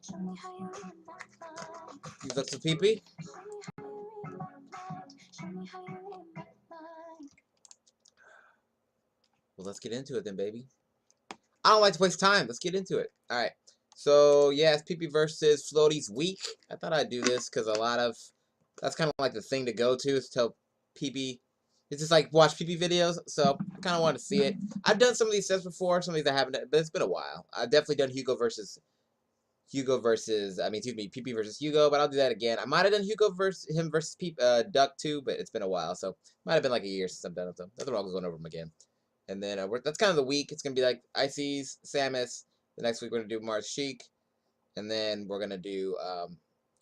You look for PP? Well, let's get into it then, baby. I don't like to waste time. Let's get into it. All right. So, yeah, it's PP versus Floaties week. I thought I'd do this because that's kind of like the thing to go to is tell PP. It's just like watch PP videos. So, I kind of want to see it. I've done some of these sets before. Some of these I haven't, but it's been a while. I've definitely done PP versus, PP versus Hugo, but I'll do that again. I might have done Hugo versus Duck too, but it's been a while. So, might have been like a year since I've done them. Nothing wrong with going over them again. And then that's kind of the week. It's going to be like Icies, Samus. The next week we're going to do Mars Chic. And then we're going to do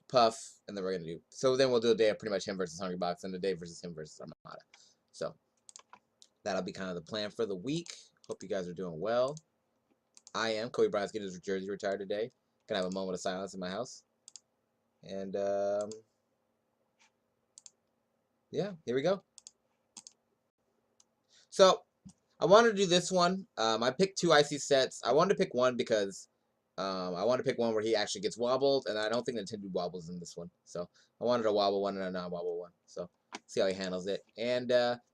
Puff. And then we're going to do... So then we'll do a day of pretty much him versus Hungry Box. And a day versus him versus Armada. So that'll be kind of the plan for the week. Hope you guys are doing well. I am. Kobe Bryant's getting his jersey retired today. Going to have a moment of silence in my house. And yeah, here we go. So... I wanted to do this one. I picked 2 Icy sets. I wanted to pick one because I wanted to pick one where he actually gets wobbled, and I don't think Nintendo wobbles in this one. So I wanted a wobble one and a non-wobble one. So see how he handles it. And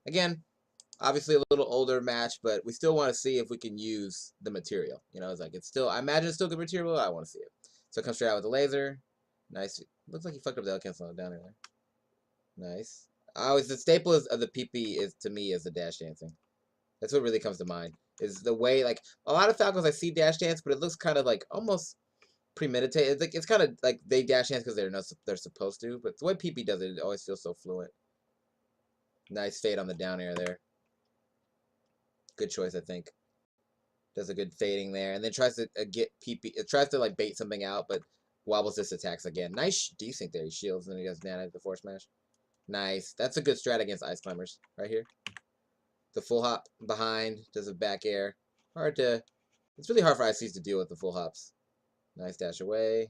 again, obviously a little older match, but we still want to see if we can use the material. You know, it's like it's still. I imagine it's still good material. But I want to see it. So come straight out with the laser. Nice. Looks like he fucked up the L cancel down there. Nice. Always the staple of the PP is to me is the dash dancing. That's what really comes to mind. Is the way, like, a lot of Falcons I see dash dance, but it looks kind of like almost premeditated. It's like it's kind of like they dash dance because they're supposed to, but the way PP does it, it always feels so fluent. Nice fade on the down air there. Good choice, I think. Does a good fading there, and then tries to get PP. It tries to like bait something out, but wobbles this attacks again. Nice desync there. He shields, and then he does Nana the force smash. Nice. That's a good strat against ice climbers right here. The full hop behind, does a back air. It's really hard for Icies to deal with the full hops. Nice dash away.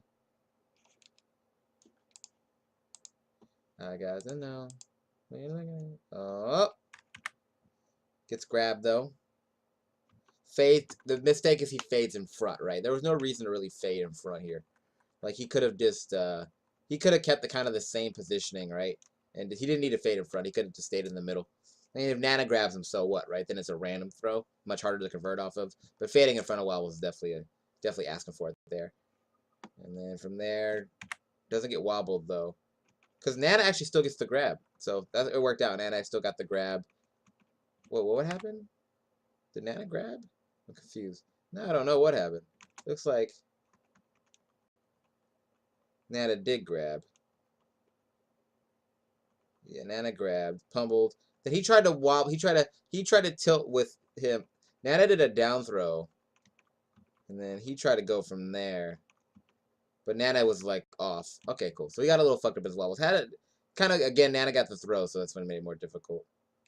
I got to know. Oh. Gets grabbed though. Fade. The mistake is he fades in front, right? There was no reason to really fade in front here. Like he could have just, he could have kept the kind of the same positioning, right? And he didn't need to fade in front. He could have just stayed in the middle. I mean, if Nana grabs him, so what, right? Then it's a random throw, much harder to convert off of. But fading in front of Wobble was definitely asking for it there. And then from there, doesn't get wobbled though, because Nana actually still gets the grab. So it worked out. Nana still got the grab. What happened? Did Nana grab? I'm confused. No, I don't know what happened. Looks like Nana did grab. Yeah, Nana grabbed, pummeled. Then he tried to wobble. He tried to tilt with him. Nana did a down throw, and then he tried to go from there. But Nana was like off. Okay, cool. So he got a little fucked up as well. Was had it kind of again. Nana got the throw, so that's when it made it more difficult.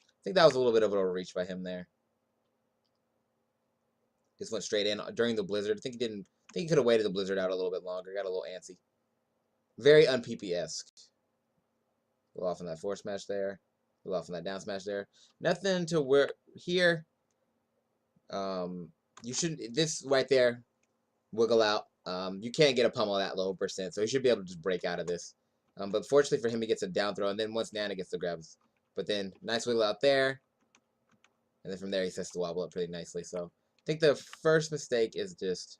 I think that was a little bit of a overreach by him there. Just went straight in during the blizzard. I think he didn't. I think he could have waited the blizzard out a little bit longer. Got a little antsy. Very un-PP-esque. A little off on that force smash there. A little off on that down smash there. Nothing to where here. You should this right there. Wiggle out. You can't get a pummel that low percent, so he should be able to just break out of this. But fortunately for him, he gets a down throw, and then once Nana gets the grabs, but then nice wiggle out there, and then from there he sets the wobble up pretty nicely. So I think the first mistake is just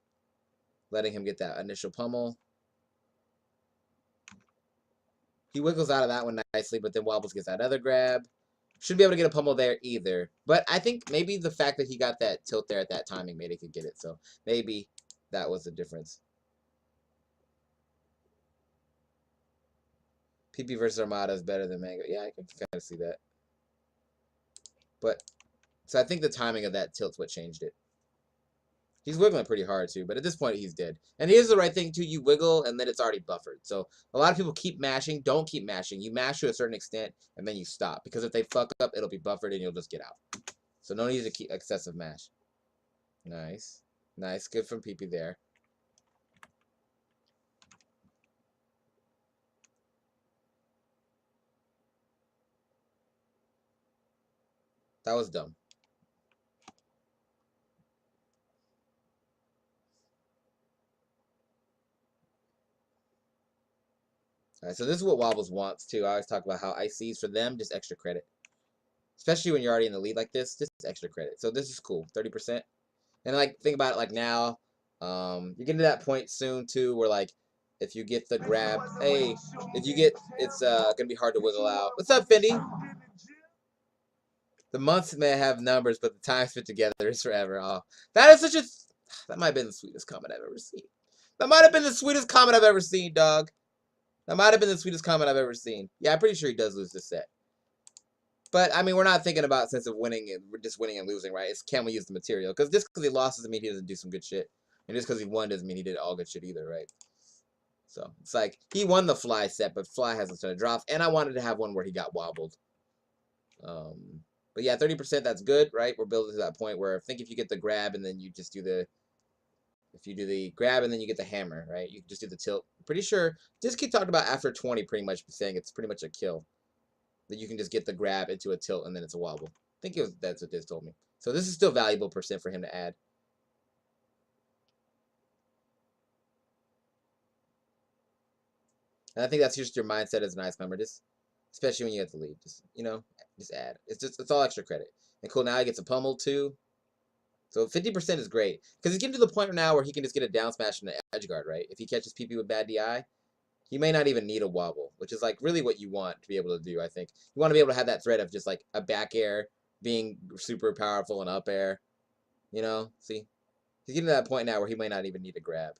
letting him get that initial pummel. He wiggles out of that one nicely, but then wobbles gets that other grab. Shouldn't be able to get a pummel there either. But I think maybe the fact that he got that tilt there at that timing made it could get it. So maybe that was the difference. PP versus Armada is better than Mango. Yeah, I can kind of see that. But, so I think the timing of that tilt's what changed it. He's wiggling pretty hard too, but at this point he's dead. And here's the right thing too, you wiggle and then it's already buffered. So a lot of people keep mashing, don't keep mashing. You mash to a certain extent and then you stop. Because if they fuck up, it'll be buffered and you'll just get out. So no need to keep excessive mash. Nice. Nice, good from PP there. That was dumb. All right, so this is what Wobbles wants too. I always talk about how Icies for them just extra credit, especially when you're already in the lead like this. Just extra credit. So this is cool, 30%. And like think about it like now, you're getting to that point soon too, where like if you get the grab, hey, if you get, it's gonna be hard to wiggle out. What's up, Fendi? The months may have numbers, but the times fit together is forever. Oh, that is such a, that might have been the sweetest comment I've ever seen. That might have been the sweetest comment I've ever seen, dog. That might have been the sweetest comment I've ever seen. Yeah, I'm pretty sure he does lose this set. But, I mean, we're not thinking about sense of winning and we're just winning and losing, right? It's can we use the material? Because just because he lost doesn't mean he doesn't do some good shit. And just because he won doesn't mean he did all good shit either, right? So, it's like, he won the fly set, but fly hasn't started to drop. And I wanted to have one where he got wobbled. But yeah, 30%, that's good, right? We're building to that point where I think if you get the grab and then you just do the, if you do the grab and then you get the hammer, right? You can just do the tilt. I'm pretty sure, this kid talked about after 20 pretty much saying it's pretty much a kill. That you can just get the grab into a tilt and then it's a wobble. I think it was, that's what Diz told me. So this is still valuable percent for him to add. And I think that's just your mindset as an ice climber. Just, especially when you have to lead. Just, you know, just add. It's all extra credit. And cool, now he gets a pummel too. So 50% is great. Because he's getting to the point now where he can just get a down smash and an edge guard, right? If he catches PP with bad DI, he may not even need a wobble, which is like really what you want to be able to do, I think. You want to be able to have that threat of just like a back air being super powerful and up air. You know, see? He's getting to that point now where he might not even need a grab.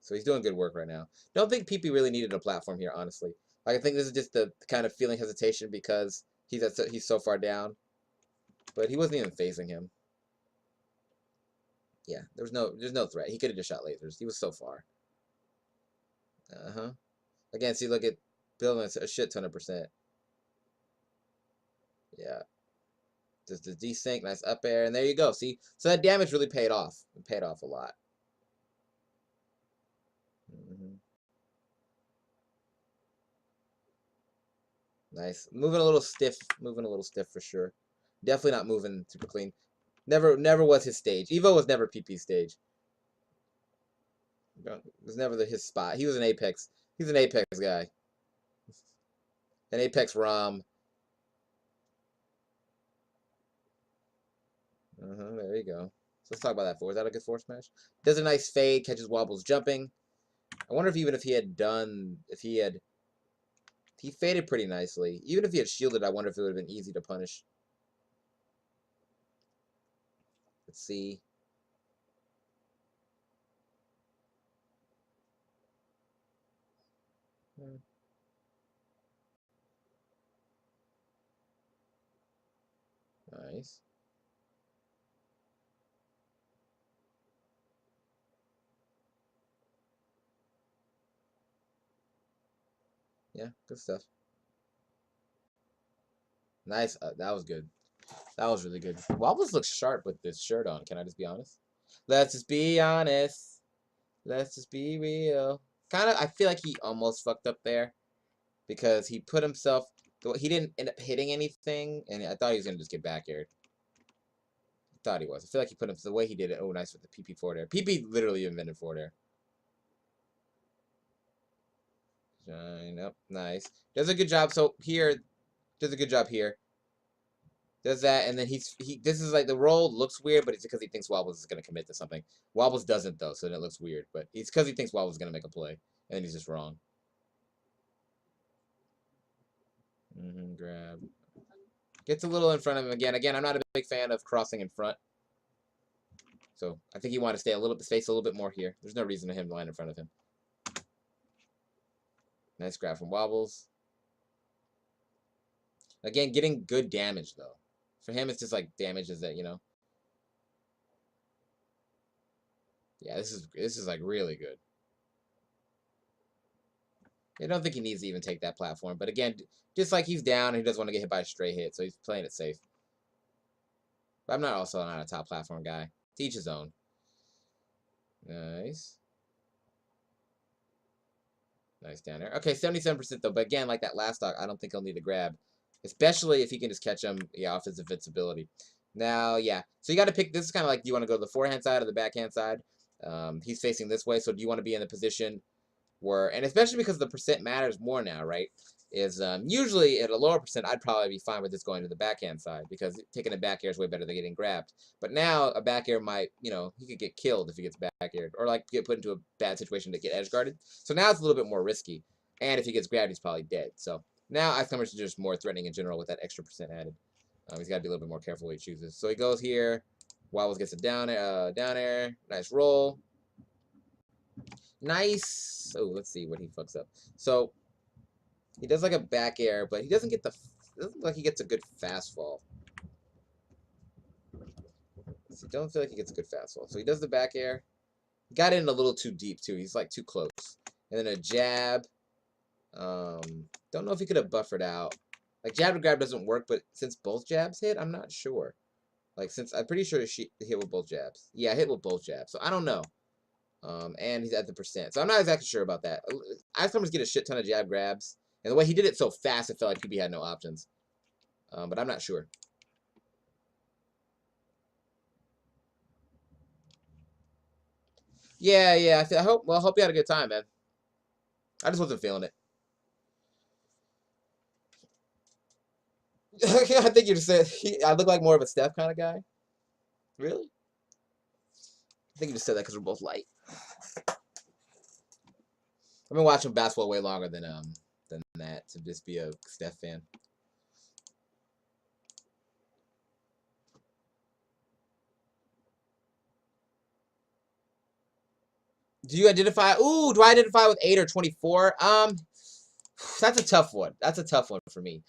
So he's doing good work right now. Don't think PP really needed a platform here, honestly. Like I think this is just the kind of feeling hesitation because he's so far down. But he wasn't even facing him. Yeah, there's no threat. He could have just shot lasers. He was so far. Again, see, look at building a shit ton of percent. Yeah. Just the desync, nice up air, and there you go. See, so that damage really paid off. It paid off a lot. Nice. Moving a little stiff. Moving a little stiff for sure. Definitely not moving super clean. Never was his stage. Evo was never PP stage. It was never his spot. He was an Apex. He's an Apex guy. An Apex ROM. There you go. So let's talk about that forward. Is that a good forward smash? Does a nice fade, catches wobbles jumping. I wonder if even if he had done, he faded pretty nicely. Even if he had shielded, I wonder if it would have been easy to punish. Let's see. Nice. Yeah, good stuff. Nice. That was good. That was really good. Wobbles looks sharp with this shirt on. Can I just be honest? Let's just be honest. Let's just be real. Kind of, I feel like he almost fucked up there because he put himself. He didn't end up hitting anything, and I thought he was gonna just get back aired. I thought he was. I feel like he put him the way he did it. Oh, nice with the PP forward air. PP literally invented forward air. Shine up, nice. Does a good job. So here, does a good job here. Does that, and then this is like the roll looks weird, but it's because he thinks Wobbles is gonna commit to something. Wobbles doesn't though, so then it looks weird. But it's because he thinks Wobbles is gonna make a play, and then he's just wrong. Grab. Gets a little in front of him again. Again, I'm not a big fan of crossing in front. So I think he wanted to stay space a little bit more here. There's no reason for him to line in front of him. Nice grab from Wobbles. Again, getting good damage though. For him, it's just like damage is that, you know. Yeah, this is like really good. I don't think he needs to even take that platform. But again, just like he's down and he doesn't want to get hit by a stray hit, so he's playing it safe. But I'm not a top platform guy. To each his own. Nice. Nice down there. Okay, 77% though. But again, like that last stock, I don't think he'll need to grab. Especially if he can just catch him, yeah, off his invincibility. Now, yeah. So you got to pick, this is kind of like, do you want to go to the forehand side or the backhand side? He's facing this way, so do you want to be in the position and especially because the percent matters more now, right? Is usually at a lower percent, I'd probably be fine with this going to the backhand side because taking a back air is way better than getting grabbed. But now a back air might, he could get killed if he gets back aired or like get put into a bad situation to get edge guarded. So now it's a little bit more risky. And if he gets grabbed, he's probably dead. So now Ice Climbers are just more threatening in general with that extra percent added. He's got to be a little bit more careful what he chooses. So he goes here. Wobbles gets a down air. Nice roll. Nice. Oh, let's see what he fucks up. So he does like a back air, but he doesn't get doesn't look like he gets a good fast fall. So don't feel like he gets a good fast fall. So he does the back air. He got in a little too deep too. He's like too close. And then a jab. Don't know if he could have buffered out. Like jab to grab doesn't work, but since both jabs hit, I'm not sure. Like since I'm pretty sure she hit with both jabs. Yeah, hit with both jabs. So I don't know. And he's at the percent. So I'm not exactly sure about that. Ice Climbers get a shit ton of jab grabs. And the way he did it so fast, it felt like PB had no options. But I'm not sure. Yeah. I hope you had a good time, man. I just wasn't feeling it. I think you just said I look like more of a Steph kind of guy. Really? I think you just said that because we're both light. I've been watching basketball way longer than that to just be a Steph fan. Do you identify? Ooh, do I identify with 8 or 24? That's a tough one. That's a tough one for me.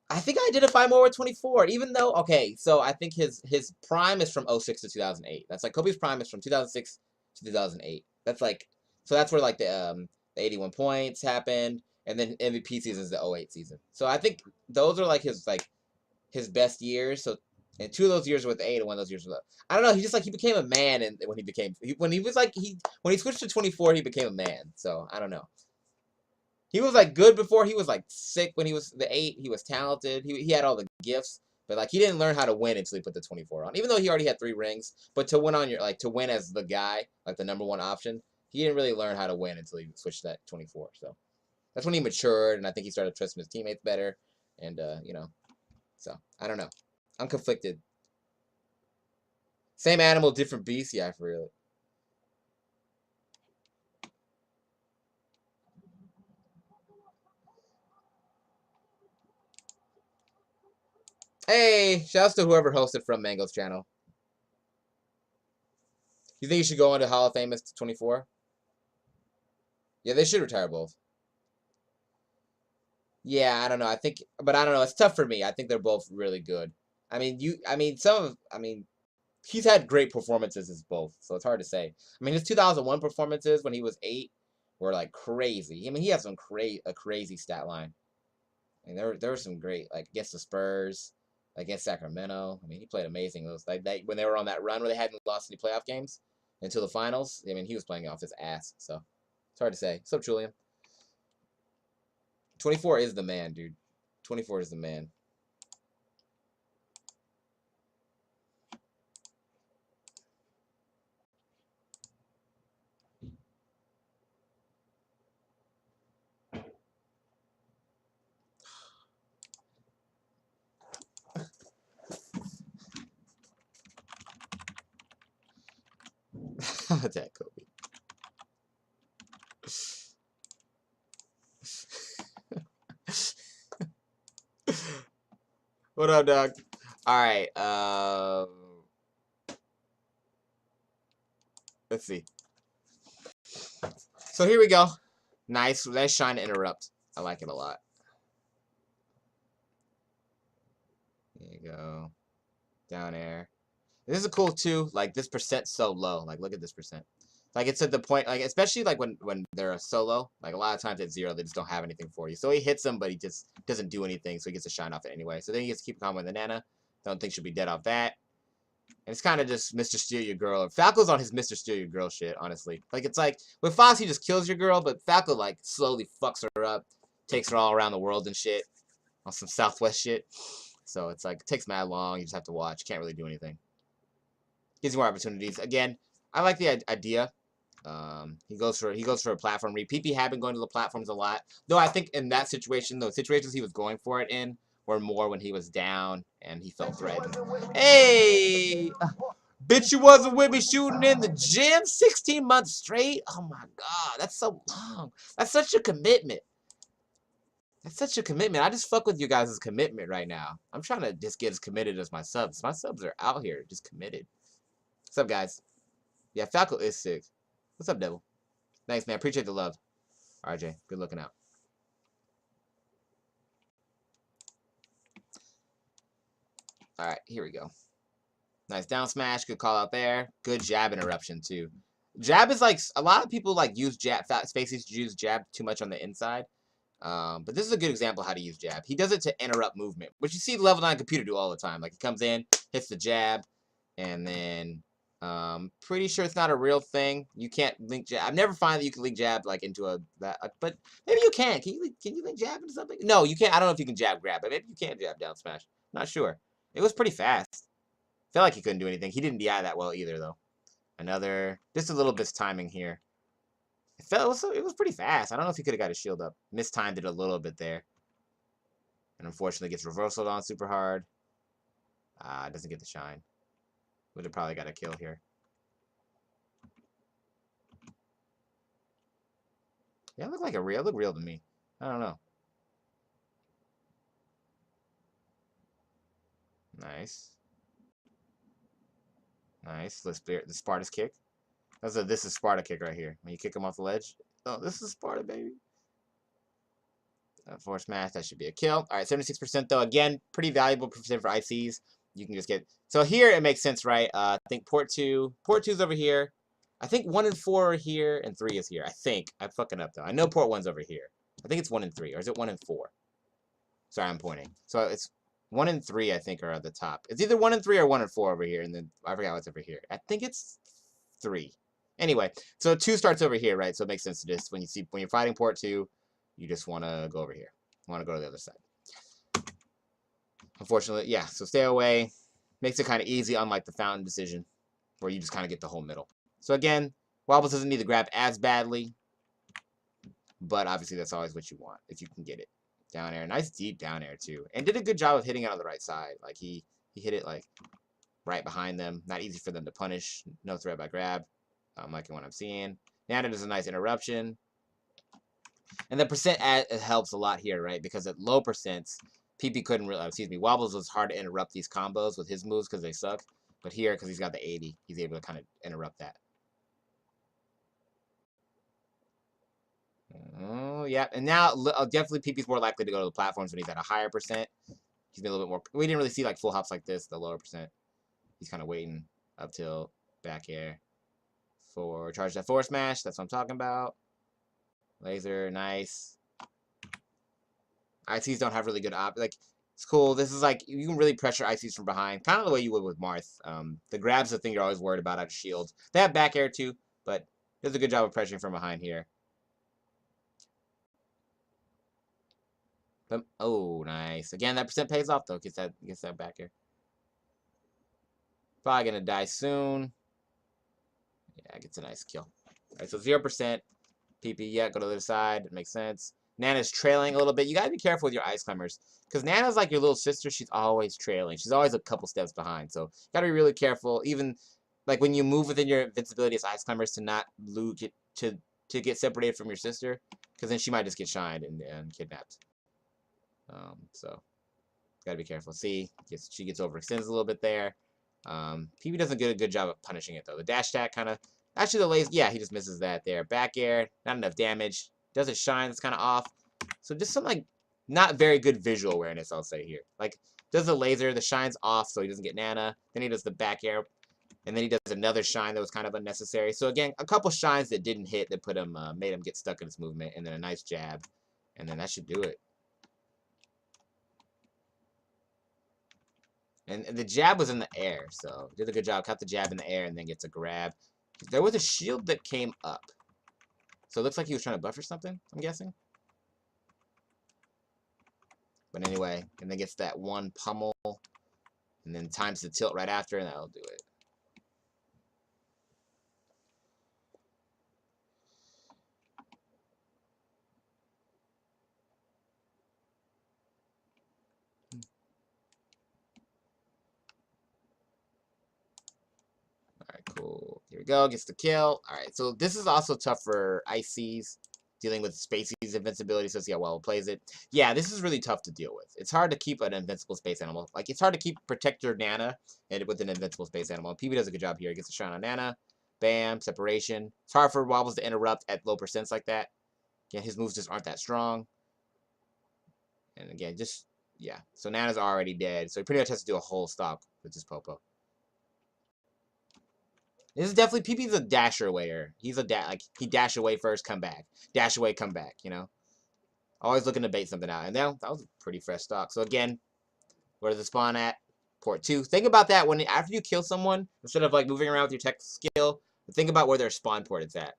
I think I identify more with 24, even though, okay, so I think his prime is from 06 to 2008. That's like Kobe's prime is from 2006 to 2008. That's like, so that's where like the 81 points happened, and then MVP season is the 08 season. So I think those are like his best years. So, and 2 of those years were with 8, and 1 of those years with, I don't know. He just like he became a man, and when he switched to 24, he became a man. So I don't know. He was like good before. He was like sick when he was the 8. He was talented. He had all the gifts, but like he didn't learn how to win until he put the 24 on. Even though he already had 3 rings, but to win on your to win as the guy, like the #1 option, he didn't really learn how to win until he switched to that 24. So that's when he matured, and I think he started trusting his teammates better. And so I don't know. I'm conflicted. Same animal, different beast. Yeah, for real. Hey, shouts to whoever hosted from Mango's channel. You think you should go into Hall of Fame as 24? Yeah, they should retire both. Yeah, I don't know. But I don't know. It's tough for me. I think they're both really good. He's had great performances as both, so it's hard to say. I mean, his 2001 performances when he was 8 were like crazy. I mean, he had a crazy stat line. I mean, there were some great like against the Spurs, against Sacramento. I mean, he played amazing. Those like when they were on that run where they hadn't lost any playoff games until the finals. I mean, he was playing off his ass. So it's hard to say. What's up, Julian? 24 is the man, dude. 24 is the man. Attack Kobe. What up, dog? All right. Let's see. So here we go. Nice shine to interrupt. I like it a lot. There you go. Down air. This is cool too. Like this percent's so low. Like look at this percent. Like it's at the point, like especially like when they're a solo, like a lot of times at 0, they just don't have anything for you. So he hits them, but he just doesn't do anything, so he gets a shine off it anyway. So then he gets to keep calm with the Nana. Don't think she'll be dead off that. And it's kind of just Mr. Steal Your Girl. Falco's on his Mr. Steal Your Girl shit, honestly. Like it's like with Fox, he just kills your girl, but Falco like slowly fucks her up, takes her all around the world and shit on some Southwest shit. So it's like it takes mad long. You just have to watch. Can't really do anything. Gives you more opportunities. Again, I like the idea. He goes for a platform read. PP had been going to the platforms a lot, though. I think in that situation, those situations he was going for it in were more when he was down and he felt threatened. Hey, bitch, you wasn't with me shooting in the gym 16 months straight. Oh my god, that's so long. That's such a commitment. That's such a commitment. I just fuck with you guys' commitment right now. I'm trying to just get as committed as my subs. My subs are out here just committed. What's up, guys? Yeah, Falco is sick. What's up, Devil? Thanks, man. Appreciate the love. RJ, good looking out. All right, here we go. Nice down smash. Good call out there. Good jab interruption, too. Jab is like, a lot of people like use jab, Faces use jab too much on the inside. But this is a good example of how to use jab. He does it to interrupt movement, which you see the level 9 computer do all the time. Like, he comes in, hits the jab, and then pretty sure it's not a real thing. You can't link jab. I've never found that you can link jab like into but maybe you can. Can you link jab into something? No, you can't. I don't know if you can jab grab, but maybe you can jab down smash. Not sure. It was pretty fast. Felt like he couldn't do anything. He didn't DI that well either, though. Just a little bit of timing here. It was pretty fast. I don't know if he could have got his shield up. Mistimed it a little bit there. And unfortunately gets reversaled on super hard. Doesn't get the shine. Would have probably got a kill here. Yeah, it looked like it looked real to me. I don't know. Nice. Nice. Let's clear the Sparta's kick. This is Sparta kick right here. When you kick him off the ledge. Oh, this is Sparta, baby. Force smash, that should be a kill. All right, 76% though. Again, pretty valuable percent for Icies. You can just get. So here it makes sense, right? I think port 2's over here. I think 1 and 4 are here, and 3 is here. I think I'm fucking up though. I know port 1's over here. I think it's 1 and 3, or is it 1 and 4? Sorry, I'm pointing. So it's 1 and 3. I think are at the top. It's either 1 and 3 or 1 and 4 over here, and then I forgot what's over here. I think it's 3. Anyway, so 2 starts over here, right? So it makes sense to just when you're fighting port 2. You just want to go over here. You want to go to the other side. Unfortunately, yeah, so stay away. Makes it kind of easy, unlike the fountain decision, where you just kind of get the whole middle. So again, Wobbles doesn't need to grab as badly, but obviously that's always what you want, if you can get it. Down air, nice deep down air too. And did a good job of hitting it on the right side. Like he hit it like right behind them. Not easy for them to punish. No threat by grab. I'm liking what I'm seeing. Nana does a nice interruption. And the percent helps a lot here, right? Because at low percents, PP couldn't really, Wobbles was hard to interrupt these combos with his moves because they suck. But here, because he's got the 80, he's able to kind of interrupt that. Oh, yeah. And now, definitely PP's more likely to go to the platforms when he's at a higher percent. He's been a little bit more. We didn't really see like full hops like this, the lower percent. He's kind of waiting up till back air for charge that forward smash. That's what I'm talking about. Laser, nice. Icies don't have really good like it's cool. This is like you can really pressure Icies from behind, kind of the way you would with Marth. The grab's the thing you're always worried about out of shields. They have back air too, but does a good job of pressuring from behind here. But, oh, nice. Again, that percent pays off though. Gets that back air. Probably gonna die soon. Yeah, gets a nice kill. All right, so 0%. PP, yeah, go to the other side. It makes sense. Nana's trailing a little bit. You gotta be careful with your ice climbers. Because Nana's like your little sister. She's always trailing. She's always a couple steps behind. So, gotta be really careful. Even, like, when you move within your invincibility as ice climbers to not lose it, to get separated from your sister. Because then she might just get shined and kidnapped. So, gotta be careful. See, she gets overextends a little bit there. PP doesn't get a good job of punishing it, though. The dash attack kind of... Actually, the laser... Yeah, he just misses that there. Back air, not enough damage. Does it shine? It's kind of off. So just some, like, not very good visual awareness, I'll say here. Like, does the laser, the shine's off, so he doesn't get Nana. Then he does the back air. And then he does another shine that was kind of unnecessary. So, again, a couple shines that didn't hit that put him, made him get stuck in his movement. And then a nice jab. And then that should do it. And the jab was in the air, so did a good job. Caught the jab in the air and then gets a grab. There was a shield that came up. So it looks like he was trying to buffer something, I'm guessing. But anyway, and then gets that one pummel. And then times the tilt right after, and that'll do it. go. Gets the kill. All right. So this is also tough for Icies. Dealing with Spacey's invincibility, so see how well it plays it. Yeah, this is really tough to deal with. It's hard to keep an invincible space animal. Like, it's hard to keep protect your Nana with an invincible space animal. And PB does a good job here. He gets a shot on Nana. Bam, separation. It's hard for Wobbles to interrupt at low percents like that. Again, his moves just aren't that strong. And again, just, yeah. So Nana's already dead. So he pretty much has to do a whole stop with this Popo. This is definitely, PP's a dasher awayer. He's a like, he dash away first, come back. Dash away, come back, you know? Always looking to bait something out. And that was a pretty fresh stock. So again, where does the spawn at? Port 2. Think about that when after you kill someone, instead of like moving around with your tech skill, think about where their spawn port is at.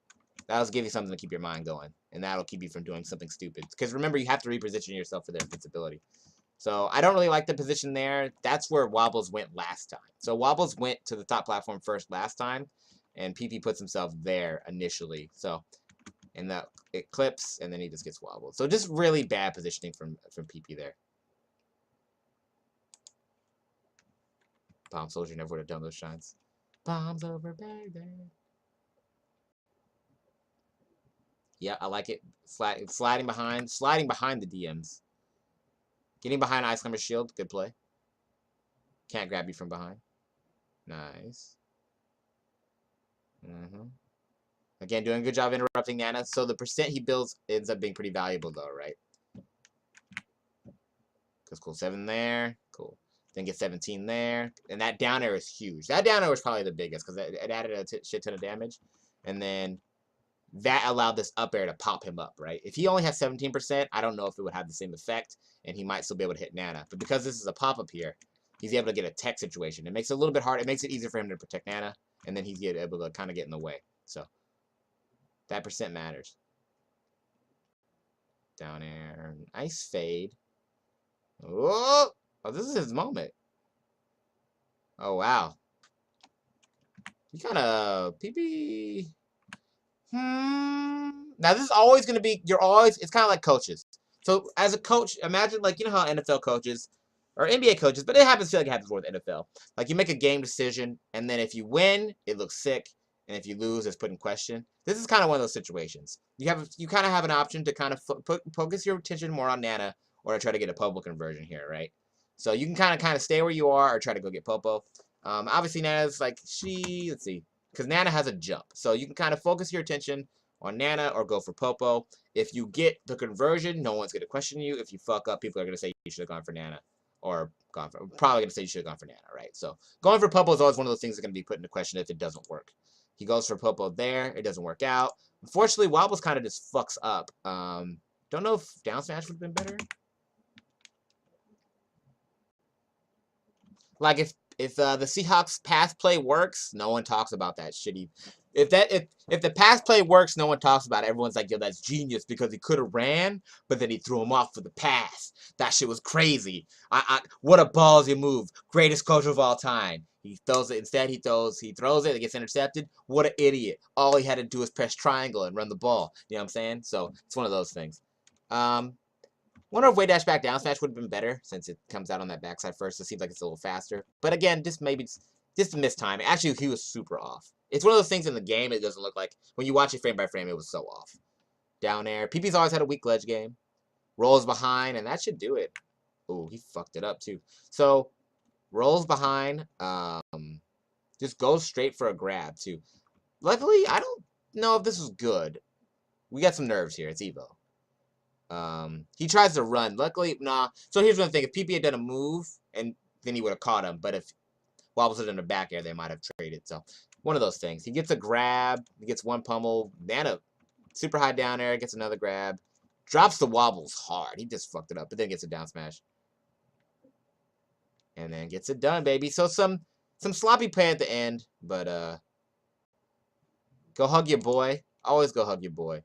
That'll give you something to keep your mind going. And that'll keep you from doing something stupid. Because remember, you have to reposition yourself for their invincibility. So I don't really like the position there. That's where Wobbles went last time. So Wobbles went to the top platform first last time. And PP puts himself there initially. So, and that it clips, and then he just gets wobbled. So just really bad positioning from PP there. Bomb Soldier never would have done those shines. Bombs over Baghdad. Yeah, I like it. Sliding behind the DMs. Getting behind Ice Climber's shield, good play. Can't grab you from behind. Nice. Again, doing a good job interrupting Nana. So the percent he builds ends up being pretty valuable, though, right? Because cool, 7 there. Cool. Then get 17 there. And that down air is huge. That down air was probably the biggest because it added a shit ton of damage. And then that allowed this up air to pop him up, right? If he only has 17%, I don't know if it would have the same effect. And he might still be able to hit Nana. But because this is a pop-up here, he's able to get a tech situation. It makes it a little bit hard. It makes it easier for him to protect Nana. And then he's able to kind of get in the way. So that percent matters. Down air. Ice fade. Oh, this is his moment. Oh, wow. He kind of... PP... Now, this is always going to be... It's kind of like coaches. So, as a coach, imagine, like, you know how NFL coaches... Or NBA coaches, but it happens, feel like it happens more with NFL. Like, you make a game decision, and then if you win, it looks sick. And if you lose, it's put in question. This is kind of one of those situations. You kind of have an option to kind of focus your attention more on Nana or to try to get a Popo conversion here, right? So you can kind of stay where you are or try to go get Popo. Obviously, Nana's like, let's see. Because Nana has a jump. So you can kind of focus your attention on Nana or go for Popo. If you get the conversion, no one's going to question you. If you fuck up, people are going to say you should have gone for Nana. Or probably going to say you should have gone for Nana, right? So going for Popo is always one of those things that's going to be put into question if it doesn't work. He goes for Popo there. It doesn't work out. Unfortunately, Wobbles kind of just fucks up. Don't know if down smash would have been better. Like if the Seahawks pass play works, no one talks about that shitty. If the pass play works, no one talks about it. Everyone's like, yo, that's genius because he could have ran, but then he threw him off for the pass. That shit was crazy. What a ballsy move. Greatest coach of all time. He throws it. Instead, he throws it. It gets intercepted. What an idiot. All he had to do was press triangle and run the ball. You know what I'm saying? So it's one of those things. Wonder if way dash back down smash would have been better since it comes out on that backside first. It seems like it's a little faster. But again, just a missed time. Actually, he was super off. It's one of those things in the game. It doesn't look like when you watch it frame by frame, it was so off. Down air. PP's always had a weak ledge game. Rolls behind, and that should do it. Ooh, he fucked it up too. So rolls behind. Just goes straight for a grab too. Luckily, I don't know if this was good. We got some nerves here. It's Evo. He tries to run. Luckily, nah. So here's one thing. If PP had done a move, and then he would have caught him. But if Wobbles had done a back air, they might have traded. So one of those things. He gets a grab. He gets one pummel. Nana, super high down air. Gets another grab. Drops the Wobbles hard. He just fucked it up. But then gets a down smash. And then gets it done, baby. So some sloppy play at the end. But go hug your boy. Always go hug your boy.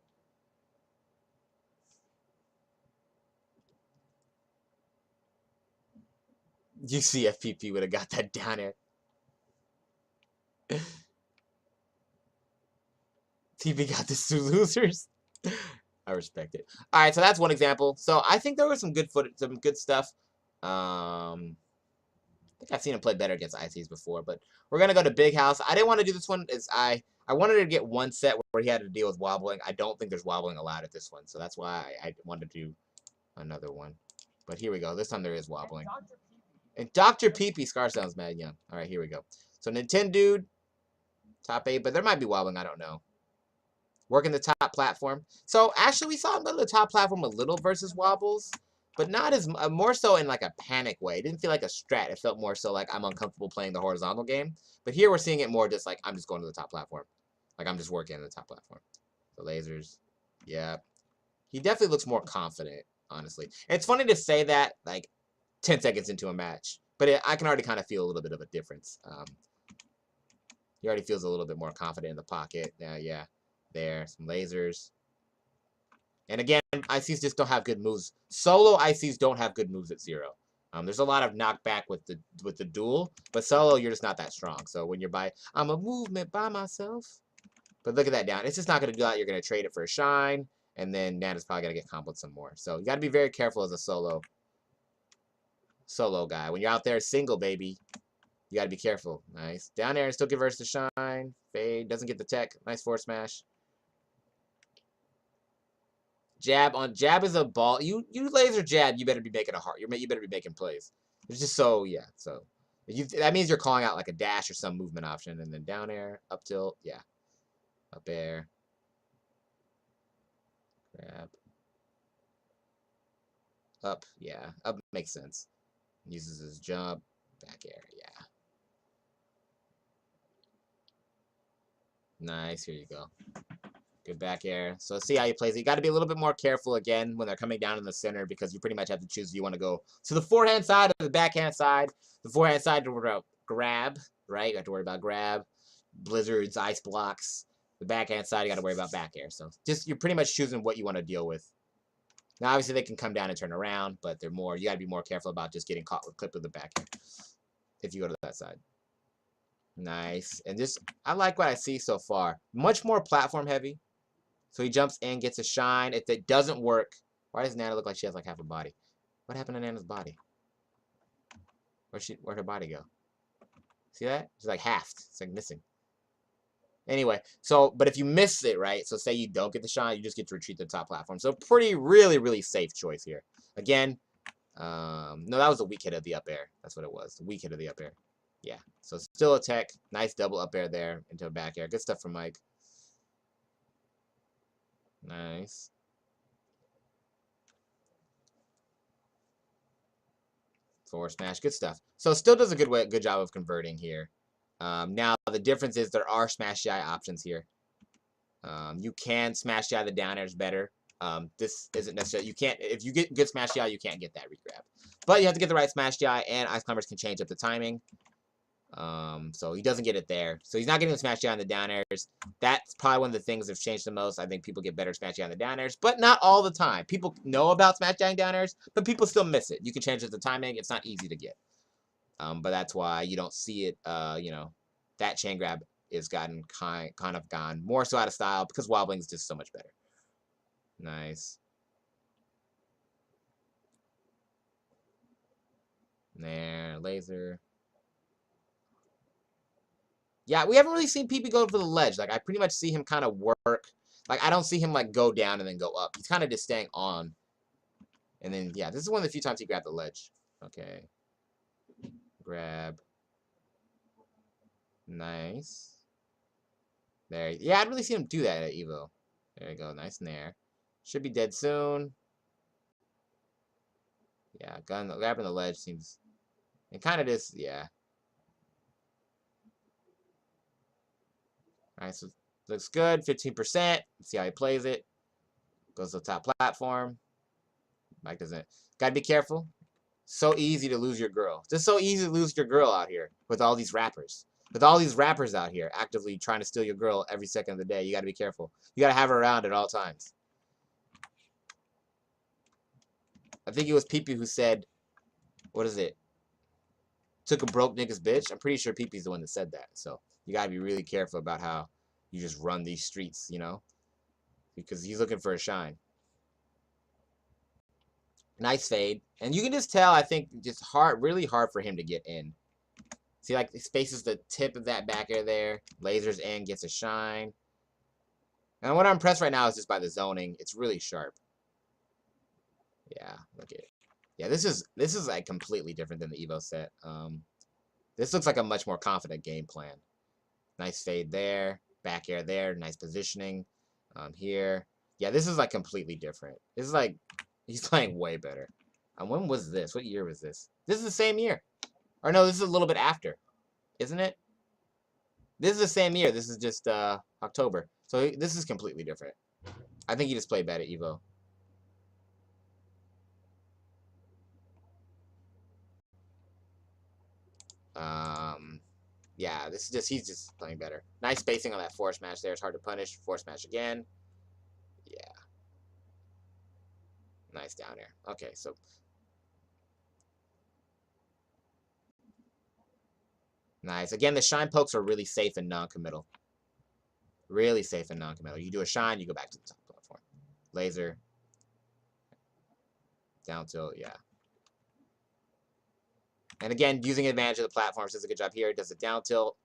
You see if PP would have got that down there. PP got this to losers. I respect it. All right, so that's one example. So I think there was some good footage, some good stuff. I think I've seen him play better against Icies before, but we're gonna go to Big House. I didn't want to do this one as I I wanted to get one set where he had to deal with wobbling. I don't think there's wobbling allowed at this one, so that's why I wanted to do another one. But here we go. This time there is wobbling. And Dr. Pee-Pee Scar sounds mad young. All right, here we go. So Nintendo, top 8, but there might be wobbling. I don't know. Working the top platform. So actually, we saw him go to the top platform a little versus wobbles, but not as more so in like a panic way. It didn't feel like a strat. It felt more so like I'm uncomfortable playing the horizontal game. But here we're seeing it more just like I'm just going to the top platform. Like I'm just working on the top platform. The lasers. Yeah. He definitely looks more confident, honestly. And it's funny to say that like 10 seconds into a match, but I can already kind of feel a little bit of a difference. He already feels a little bit more confident in the pocket. Yeah. There, some lasers. And again, Icies just don't have good moves. Solo Icies don't have good moves at 0. There's a lot of knockback with the duel, but solo you're just not that strong. So when you're I'm a movement by myself. But look at that down. It's just not gonna do that. You're gonna trade it for a shine, and then Nana's probably gonna get comboed some more. So you gotta be very careful as a solo guy. When you're out there single, baby, you gotta be careful. Nice. Down air, still give versus the shine. Fade, doesn't get the tech. Nice forward smash. Jab is a ball. You laser jab, you better be making a heart. You better be making plays. It's just so yeah. So that means you're calling out like a dash or some movement option, and then down air, up tilt, yeah, up air, grab, up, yeah, up makes sense. Uses his jump, back air, yeah. Nice. Here you go. Good back air. So see how he plays it. You got to be a little bit more careful again when they're coming down in the center because you pretty much have to choose if you want to go to the forehand side or the backhand side. The forehand side to worry about grab, right? You have to worry about grab, blizzards, ice blocks. The backhand side, you got to worry about back air. So just you're pretty much choosing what you want to deal with. Now, obviously, they can come down and turn around, but they're more. You got to be more careful about just getting caught with clip of the back air if you go to that side. Nice. And just, I like what I see so far. Much more platform heavy. So he jumps in, gets a shine. If it doesn't work, why does Nana look like she has like half a body? What happened to Nana's body? Where'd her body go? See that? She's like halved. It's like missing. Anyway, so, but if you miss it, right? So say you don't get the shine, you just get to retreat to the top platform. So really safe choice here. Again, no, that was a weak hit of the up air. That's what it was. The weak hit of the up air. Yeah. So still a tech. Nice double up air there into a back air. Good stuff from Mike. Nice. Forward smash, good stuff. So still does a good job of converting here. Now the difference is there are smash DI options here. You can smash DI the down airs better. This isn't necessarily, you can't, if you get good smash DI, you can't get that regrab. But you have to get the right smash DI, and Ice Climbers can change up the timing. So he doesn't get it there. So he's not getting the smash DI on the down airs. That's probably one of the things that have changed the most. I think people get better smash DI on the down airs, but not all the time. People know about smash DI down airs, but people still miss it. You can change up the timing. It's not easy to get. But that's why you don't see it, you know, that chain grab is gotten kind of gone more so out of style because wobbling is just so much better. Nice. There, laser. Yeah, we haven't really seen PP go for the ledge. Like, I pretty much see him kind of work. Like, I don't see him, like, go down and then go up. He's kind of just staying on. And then, yeah, this is one of the few times he grabbed the ledge. Okay. Grab. Nice. There. Yeah, I'd really see him do that at Evo. There you go. Nice nair. Should be dead soon. Yeah, grabbing the ledge seems... It kind of just... Yeah. Alright, so looks good. 15%. Let's see how he plays it. Goes to the top platform. Mike doesn't... Gotta be careful. So easy to lose your girl. Just so easy to lose your girl out here with all these rappers. With all these rappers out here actively trying to steal your girl every second of the day. You gotta be careful. You gotta have her around at all times. I think it was Pee-Pee who said... What is it? Took a broke nigga's bitch. I'm pretty sure Pee-Pee's the one that said that. So you gotta be really careful about how you just run these streets, you know? Because he's looking for a shine. Nice fade. And you can just tell, I think, just really hard for him to get in. See, like, it spaces the tip of that back air there. Lasers in, gets a shine. And what I'm impressed right now is just by the zoning. It's really sharp. Yeah, look at it. Yeah, this is like completely different than the Evo set. This looks like a much more confident game plan. Nice fade there, back air there, nice positioning. Here. Yeah, this is like completely different. This is like he's playing way better. When was this? What year was this? This is the same year. Or no, this is a little bit after, isn't it? This is the same year. This is just October. So this is completely different. I think he just played better Evo. Yeah, this is just he's just playing better. Nice spacing on that force smash there. It's hard to punish. Force smash again. Yeah. Nice down air. Okay, so nice. Again, the shine pokes are really safe and non-committal. Really safe and non-committal. You do a shine, you go back to the top platform. Laser. Down tilt, yeah. And again, using advantage of the platforms does a good job here. Does a down tilt.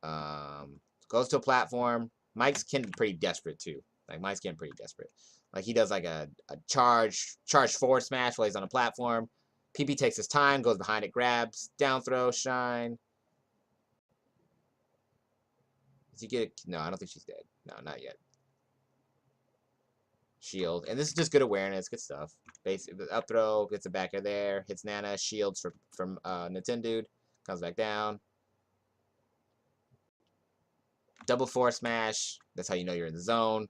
Goes to a platform. Mike's getting pretty desperate too. Like Mike's getting pretty desperate. Like he does like a charge forward smash while he's on a platform. PP takes his time, goes behind it, grabs, down throw, shine. Does he get it? No, I don't think she's dead. No, not yet. Shield. And this is just good awareness, good stuff. Basic up throw, gets a backer there, hits Nana, shields from Nintendo, comes back down. Double force smash. That's how you know you're in the zone.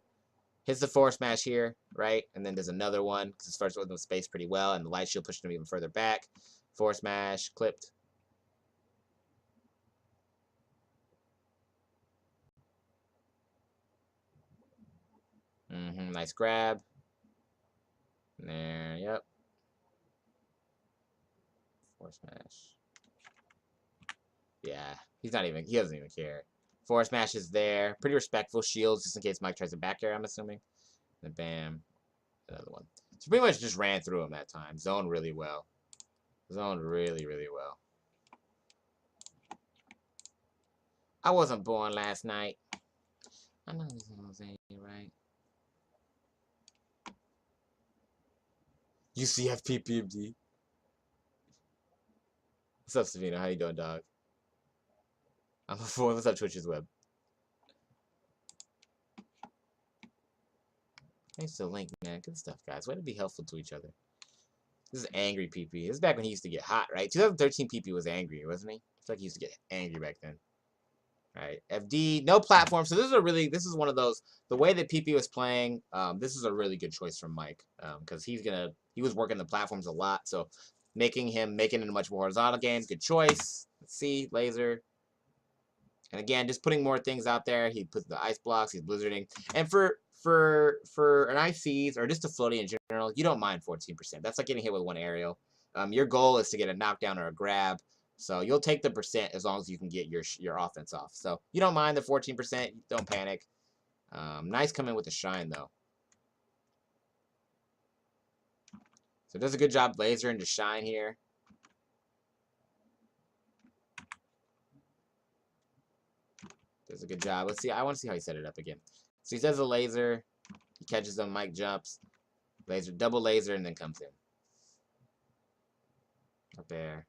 Hits the force smash here, right? And then there's another one because it starts with the space pretty well, and the light shield pushed him even further back. Force smash, clipped. Nice grab. There, yep. Force smash. Yeah, he doesn't even care. Force smash is there. Pretty respectful. Shields just in case Mike tries to back air, I'm assuming. Then bam. Another one. So pretty much just ran through him that time. Zoned really well. Zoned really, really well. I wasn't born last night. I know this one's ain't right. UCF PPMD. What's up, Savino? How you doing, dog? I'm a fool. What's up, Twitch's Web? Thanks to the link, man. Good stuff, guys. Way to be helpful to each other. This is angry PP. This is back when he used to get hot, right? 2013 PP was angry, wasn't he? It's like he used to get angry back then. All right, FD, no platform. So this is one of those, the way that PP was playing, this is a really good choice from Mike, because he was working the platforms a lot. So making it a much more horizontal game, good choice. Let's see, laser. And again, just putting more things out there. He puts the ice blocks, he's blizzarding. And for an Icies or just a floaty in general, you don't mind 14%. That's like getting hit with one aerial. Your goal is to get a knockdown or a grab. So you'll take the percent as long as you can get your offense off. So you don't mind the 14%. Don't panic. Nice coming with the shine, though. So it does a good job laser into shine here. Does a good job. Let's see. I want to see how he set it up again. So he does a laser. He catches them. Mike jumps. Laser, double laser, and then comes in. Up there.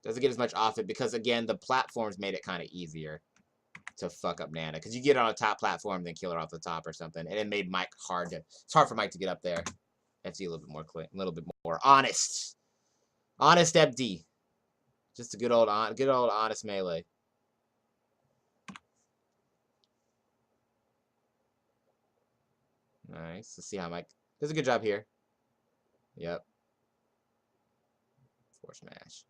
Doesn't get as much off it because, again, the platforms made it kind of easier to fuck up Nana. Because you get on a top platform, then kill her off the top or something. And it made Mike hard to... It's hard for Mike to get up there. FD a little bit more honest. Honest FD. Just a good old honest melee. Nice. Let's see how Mike does a good job here. Yep. Force smash.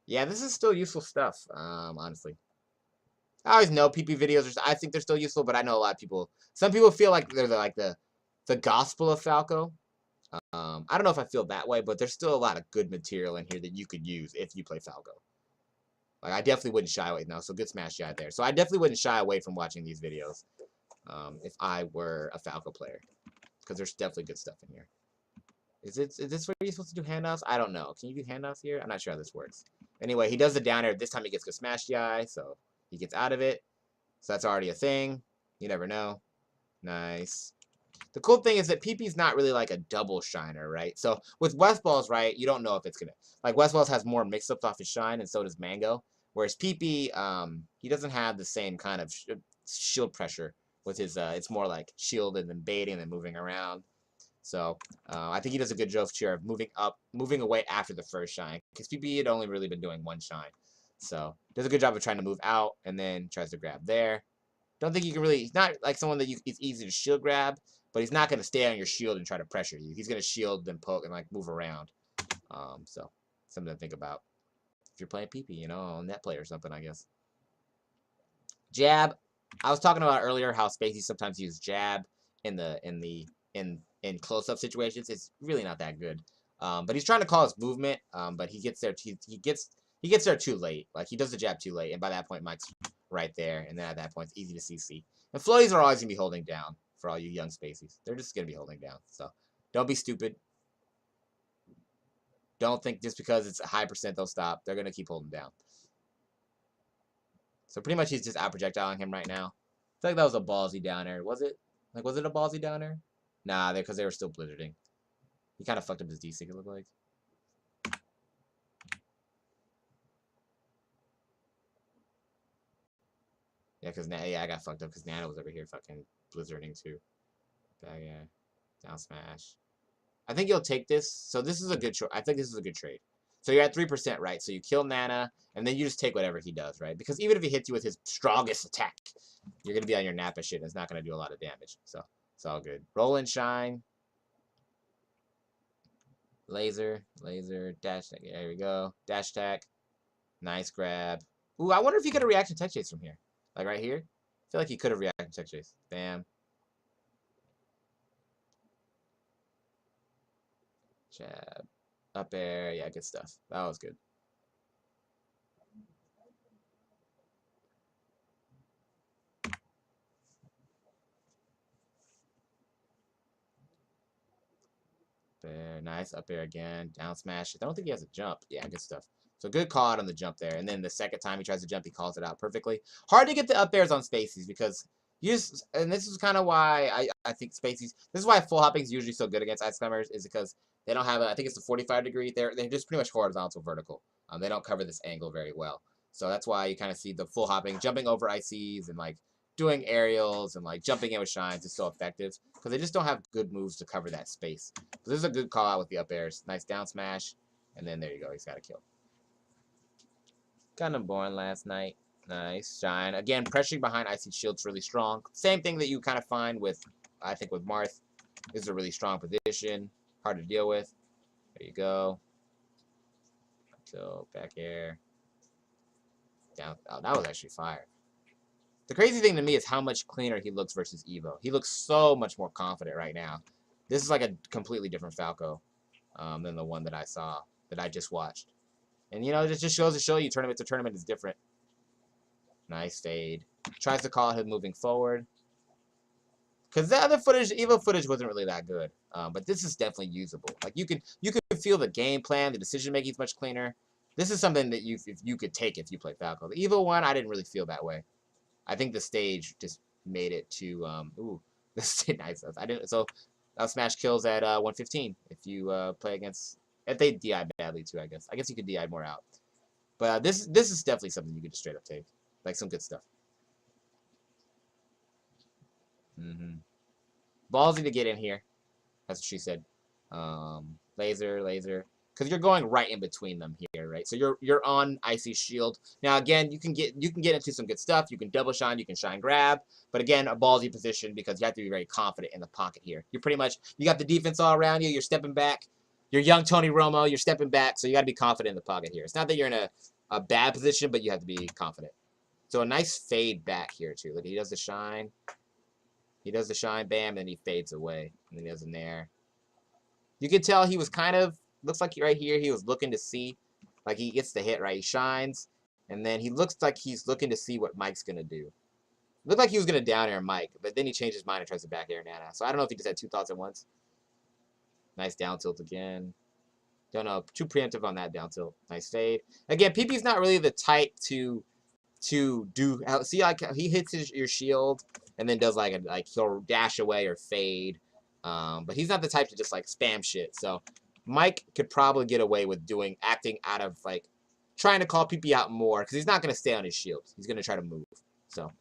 Yeah, this is still useful stuff, honestly. I always know PP videos, I think they're still useful, but I know a lot of people, some people feel like they're like the gospel of Falco. I don't know if I feel that way, but there's still a lot of good material in here that you could use if you play Falco. Like, I definitely wouldn't shy away. No, so good smash shot there. So I definitely wouldn't shy away from watching these videos if I were a Falco player, because there's definitely good stuff in here. Is this where you're supposed to do handoffs? I don't know. Can you do handoffs here? I'm not sure how this works. Anyway, he does the down air. This time he gets to smash the eye, so he gets out of it. So that's already a thing. You never know. Nice. The cool thing is that PP's not really like a double shiner, right? So with West Balls, right, you don't know if it's gonna like West Balls has more mix-ups off his shine, and so does Mango. Whereas PP, he doesn't have the same kind of shield pressure with his. It's more like shielded and baiting and moving around. So I think he does a good job here of moving away after the first shine, because PP had only really been doing one shine. So does a good job of trying to move out and then tries to grab there. Don't think you can really. He's not like someone that it's easy to shield grab, but he's not going to stay on your shield and try to pressure you. He's going to shield and poke and like move around. So something to think about if you're playing PP, you know, on net play or something, I guess. Jab. I was talking about earlier how Spacey sometimes uses jab in close-up situations. It's really not that good. But he's trying to call his movement. But he gets there. He gets there too late. Like he does the jab too late, and by that point, Mike's right there. And then at that point, it's easy to CC. And floaties are always gonna be holding down for all you young Spaceys. They're just gonna be holding down. So don't be stupid. Don't think just because it's a high percent they'll stop. They're gonna keep holding down. So pretty much he's just out projectiling him right now. I feel like that was a ballsy down air. Was it? Like, was it a ballsy down air? Nah, because they were still blizzarding. He kind of fucked up his D-Sync, it looked like. Yeah, because I got fucked up because Nana was over here fucking blizzarding too. Yeah, down smash. I think you'll take this. So this is a good trade. I think this is a good trade. So you're at 3%, right? So you kill Nana, and then you just take whatever he does, right? Because even if he hits you with his strongest attack, you're going to be on your Nappa shit, and it's not going to do a lot of damage. So it's all good. Roll and shine. Laser, dash attack. There we go. Dash attack. Nice grab. Ooh, I wonder if he could have reaction tech chase from here. Like right here. I feel like he could have reaction tech chase. Bam. Jab. Up air. Yeah, good stuff. That was good. There, nice up air again. Down smash. I don't think he has a jump. Yeah, good stuff. So good call out on the jump there. And then the second time he tries to jump, he calls it out perfectly. Hard to get the up airs on Spaceys because and this is kind of why I think Spaceys, this is why full hopping is usually so good against ice climbers, is because they don't have I think it's a 45 degree. They're just pretty much horizontal vertical. They don't cover this angle very well. So that's why you kind of see the full hopping, jumping over Icies and like doing aerials and like jumping in with shines is so effective because they just don't have good moves to cover that space. So this is a good call out with the up airs. Nice down smash, and then there you go. He's got a kill. Kind of born last night. Nice shine. Again, pressuring behind Icy Shield's really strong. Same thing that you kind of find with, I think, with Marth. This is a really strong position. Hard to deal with. There you go. So back air. Down. Oh, that was actually fire. The crazy thing to me is how much cleaner he looks versus Evo. He looks so much more confident right now. This is like a completely different Falco than the one that I saw, that I just watched. And, you know, it just shows to show you tournament to tournament is different. Nice fade. Tries to call him moving forward. Because the other footage, Evo footage wasn't really that good. But this is definitely usable. Like, you can feel the game plan, the decision making is much cleaner. This is something that you could take if you play Falco. The Evo one, I didn't really feel that way. I think the stage just made it too. Ooh, this is nice. I didn't. So smash kills at 115 if you play against. If they DI badly too, I guess. I guess you could DI more out. But this is definitely something you could just straight up take, like some good stuff. Ballsy to get in here. That's what she said. Laser. Because you're going right in between them here, right? So you're on Icy Shield. Now again, you can get into some good stuff. You can double shine, you can shine grab, but again, a ballsy position because you have to be very confident in the pocket here. You're pretty much you got the defense all around you. You're stepping back. You're young Tony Romo. You're stepping back, so you got to be confident in the pocket here. It's not that you're in a bad position, but you have to be confident. So a nice fade back here too. Look, he does the shine. He does the shine, bam, and he fades away, and then he does an air. You can tell he was kind of, looks like right here, he was looking to see, like he gets the hit, right? He shines, and then he looks like he's looking to see what Mike's going to do. Looked like he was going to down air Mike, but then he changed his mind and tries to back air Nana. So I don't know if he just had two thoughts at once. Nice down tilt again. Don't know. Too preemptive on that down tilt. Nice fade. Again, PP's not really the type to do. See, like he hits your shield and then does like he'll dash away or fade. But he's not the type to just like spam shit. So Mike could probably get away with acting out of like trying to call PP out more because he's not going to stay on his shield. He's going to try to move. So,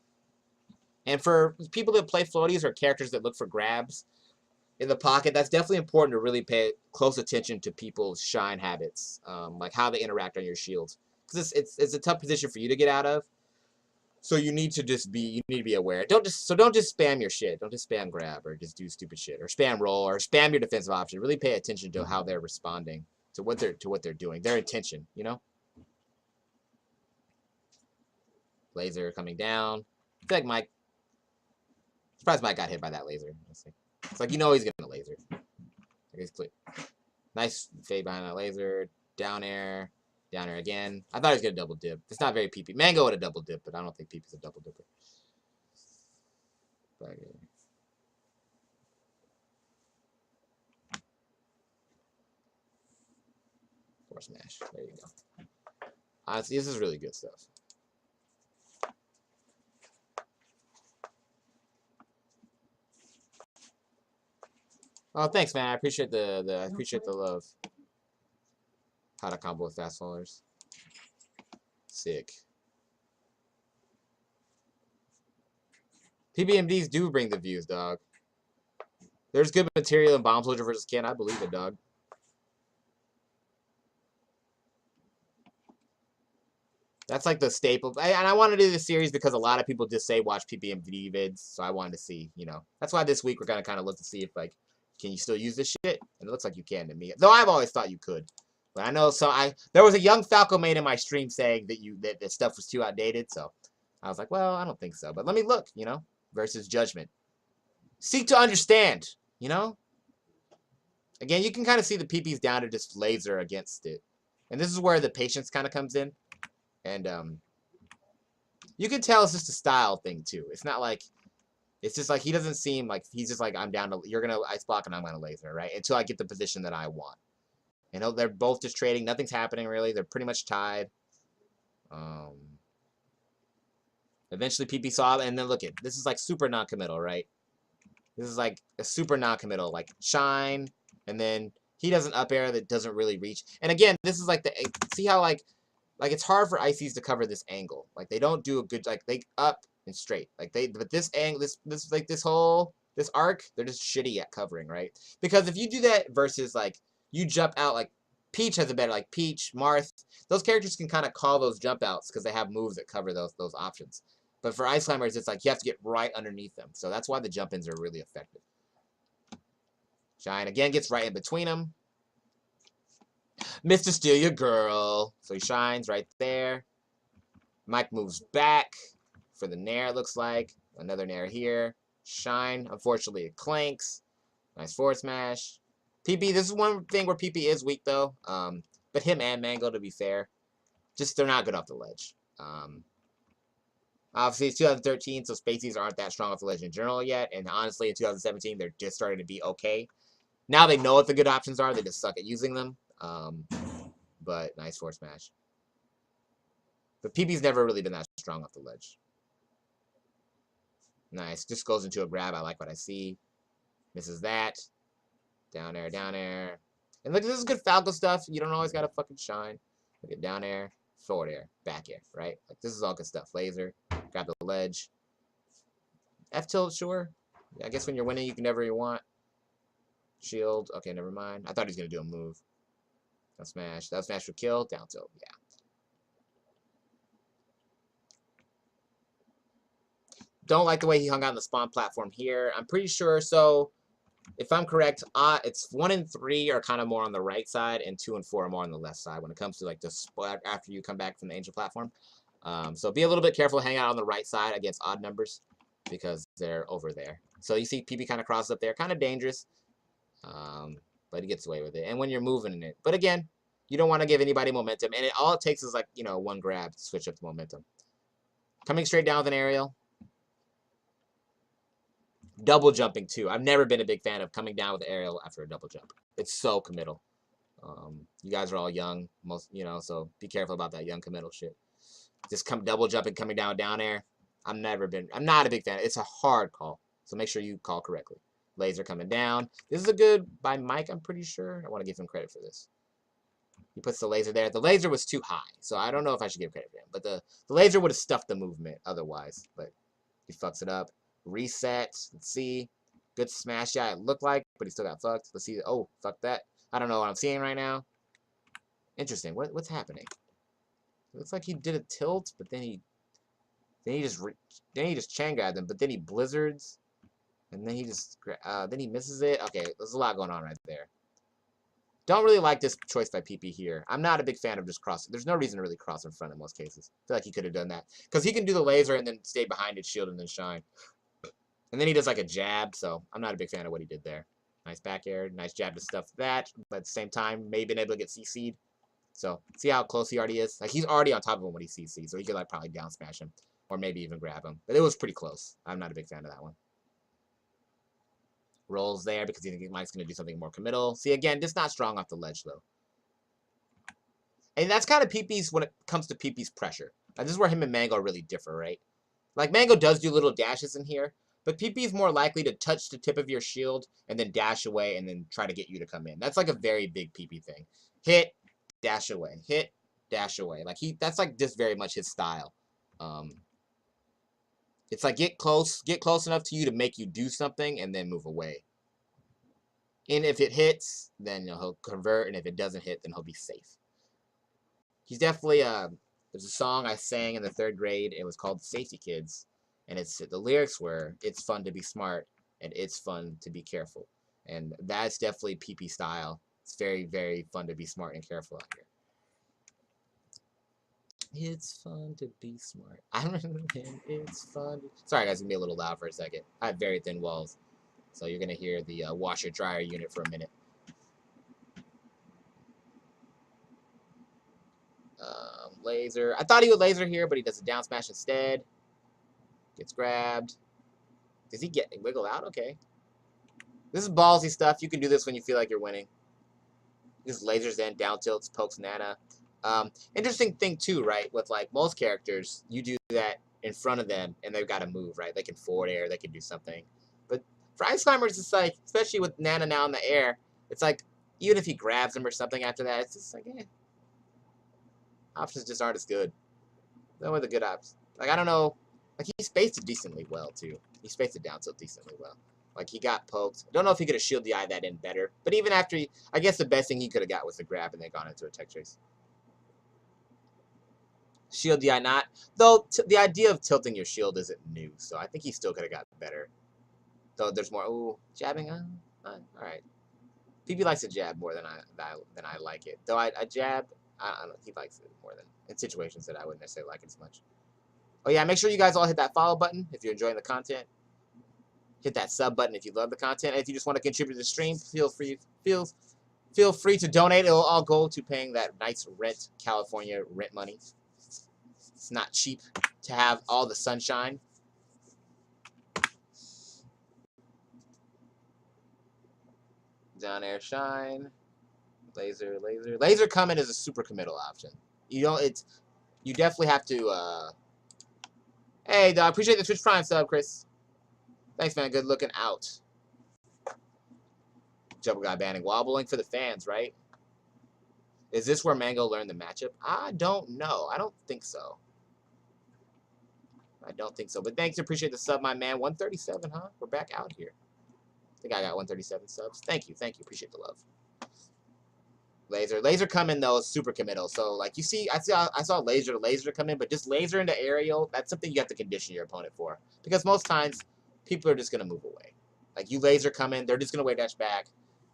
and for people that play floaties or characters that look for grabs in the pocket, that's definitely important to really pay close attention to people's shine habits, like how they interact on your shields, because it's a tough position for you to get out of. So you need to be aware. Don't just spam your shit. Don't just spam grab or just do stupid shit or spam roll or spam your defensive option. Really pay attention to how they're responding to what they're doing, their intention. You know. Laser coming down. I feel like Mike. Surprised Mike got hit by that laser. It's like he's gonna laser. He's clear. Nice fade behind that laser. Down air again. I thought he was gonna double dip. It's not very PP. Mango would have double dip, but I don't think PP's a double dipper. Back here. Force smash. There you go. Honestly, this is really good stuff. Oh, thanks, man. I appreciate the love. How to combo with fast fallers. Sick. PPMDs do bring the views, dog. There's good material in Bomb Soldier versus Ken. I believe it, dog. That's like the staple. And I want to do this series because a lot of people just say watch PPMD vids. So I wanted to see, That's why this week we're going to kind of look to see if, like, can you still use this shit? And it looks like you can to me. Though I've always thought you could. But I know, there was a young Falco made in my stream saying that stuff was too outdated. So I was like, well, I don't think so. But let me look, versus judgment. Seek to understand, Again, you can kind of see the PP's down to just laser against it. And this is where the patience kind of comes in. And you can tell it's just a style thing too. It's not like, it's just like he doesn't seem like, he's just like, I'm down to, you're going to ice block and I'm going to laser, right? Until I get the position that I want. They're both just trading. Nothing's happening really. They're pretty much tied. Eventually PP saw it, and then look at, this is like super non-committal, right? This is like a super non-committal, like shine, and then he does an up air that doesn't really reach. And again, this is like see how like it's hard for Icies to cover this angle. Like they don't do a good, like they up and straight. But this angle, this arc, they're just shitty at covering, right? Because if you do that versus like you jump out, like Peach has a better, like Peach, Marth, those characters can kind of call those jump outs because they have moves that cover those options. But for Ice Climbers, it's like you have to get right underneath them. So that's why the jump ins are really effective. Shine again gets right in between them. Mr. Steal Your Girl. So he shines right there. Mike moves back for the nair, it looks like. Another nair here. Shine. Unfortunately, it clanks. Nice forward smash. PP, this is one thing where PP is weak, though. But him and Mango, to be fair, just they're not good off the ledge. Obviously, it's 2013, so Spaceys aren't that strong off the ledge in general yet. And honestly, in 2017, they're just starting to be okay. Now they know what the good options are. They just suck at using them. But nice forward smash. But PP's never really been that strong off the ledge. Nice. Just goes into a grab. I like what I see. Misses that. Down air, down air. And look, this is good Falco stuff. You don't always got to fucking shine. Look at down air, forward air, back air, right? Like, this is all good stuff. Laser. Grab the ledge. F tilt, sure. I guess when you're winning, you can never you want. Shield. Okay, never mind. I thought he was going to do a move. That smash. That smash for kill. Down tilt. Yeah. Don't like the way he hung out on the spawn platform here. I'm pretty sure. So, if I'm correct, it's 1 and 3 are kind of more on the right side, and 2 and 4 are more on the left side when it comes to like the spot after you come back from the Angel platform. So be a little bit careful hanging out on the right side against odd numbers because they're over there. So you see PP kind of crosses up there, kind of dangerous, but he gets away with it. And when you're moving in it, but again, you don't want to give anybody momentum, and all it takes is like one grab to switch up the momentum. Coming straight down with an aerial. Double jumping too. I've never been a big fan of coming down with the aerial after a double jump. It's so committal. You guys are all young, so be careful about that young committal shit. Just come double jumping, coming down air. I'm not a big fan. It's a hard call, so make sure you call correctly. Laser coming down. This is a good by Mike, I'm pretty sure. I want to give him credit for this. He puts the laser there. The laser was too high, so I don't know if I should give credit for him. But the laser would have stuffed the movement otherwise, but he fucks it up. Reset. Let's see. Good smash shot, it looked like, but he still got fucked. Let's see. Oh, fuck that. I don't know what I'm seeing right now. Interesting. What's happening? It looks like he did a tilt, but then he just chain grabbed him, but then he blizzards, and then he misses it. Okay, there's a lot going on right there. Don't really like this choice by PP here. I'm not a big fan of just crossing. There's no reason to really cross in front in most cases. I feel like he could have done that. Because he can do the laser and then stay behind it, shield, and then shine. And then he does like a jab, so I'm not a big fan of what he did there. Nice back air, nice jab to stuff that, but at the same time, maybe been able to get CC'd. So, see how close he already is? Like, he's already on top of him when he CC'd, so he could like probably down smash him. Or maybe even grab him. But it was pretty close. I'm not a big fan of that one. Rolls there because he thinks Mike's going to do something more committal. See, again, just not strong off the ledge, though. And that's kind of PP's when it comes to PP's pressure. Like, this is where him and Mango really differ, right? Like, Mango does do little dashes in here, but PP is more likely to touch the tip of your shield and then dash away and then try to get you to come in. That's like a very big PP thing. Hit, dash away. Hit, dash away. Like, that's like just very much his style. It's like get close enough to you to make you do something and then move away. And if it hits, then he'll convert, and if it doesn't hit, then he'll be safe. He's definitely there's a song I sang in the 3rd grade. It was called "The Safety Kids," and the lyrics were, "It's fun to be smart, and it's fun to be careful," and that's definitely PP style. It's very, very fun to be smart and careful out here. It's fun to be smart. I remember him. It's fun. Sorry, guys, it's gonna be a little loud for a second. I have very thin walls, so you're gonna hear the washer dryer unit for a minute. Laser. I thought he would laser here, but he does a down smash instead. Gets grabbed. Does he get wiggle out? Okay. This is ballsy stuff. You can do this when you feel like you're winning. Just lasers in, down tilts, pokes Nana. Interesting thing too, right? With like most characters, you do that in front of them, and they've got to move, right? They can forward air, they can do something. But for Ice Climbers, it's like, especially with Nana now in the air, it's like even if he grabs him or something after that, it's just like, options just aren't as good. Those are the good options. Like, I don't know. Like, he spaced it decently well, too. He spaced it down tilt decently well. Like, he got poked. I don't know if he could have shielded the eye that in better. But even after I guess the best thing he could have got was the grab and then gone into a tech chase. Shield the eye not. Though, the idea of tilting your shield isn't new. So, I think he still could have got better. Though, there's more. Ooh, jabbing. All right. PP likes to jab more than I like it. Though, I jab. I don't know. He likes it more than in situations that I wouldn't necessarily like it as much. Oh yeah, make sure you guys all hit that follow button if you're enjoying the content. Hit that sub button if you love the content. And if you just want to contribute to the stream, feel free to donate. It'll all go to paying that nice California rent money. It's not cheap to have all the sunshine. Down air shine. Laser coming is a super committal option. You definitely have to hey, I appreciate the Twitch Prime sub, Chris. Thanks, man. Good looking out. Jumper guy banning. Wobbling for the fans, right? Is this where Mango learned the matchup? I don't know. I don't think so. But thanks. Appreciate the sub, my man. 137, huh? We're back out here. I think I got 137 subs. Thank you. Appreciate the love. Laser come in though is super committal. So like you see, I saw laser come in, but just laser into aerial, that's something you have to condition your opponent for. Because most times people are just gonna move away. Like you laser come in, they're just gonna wave dash back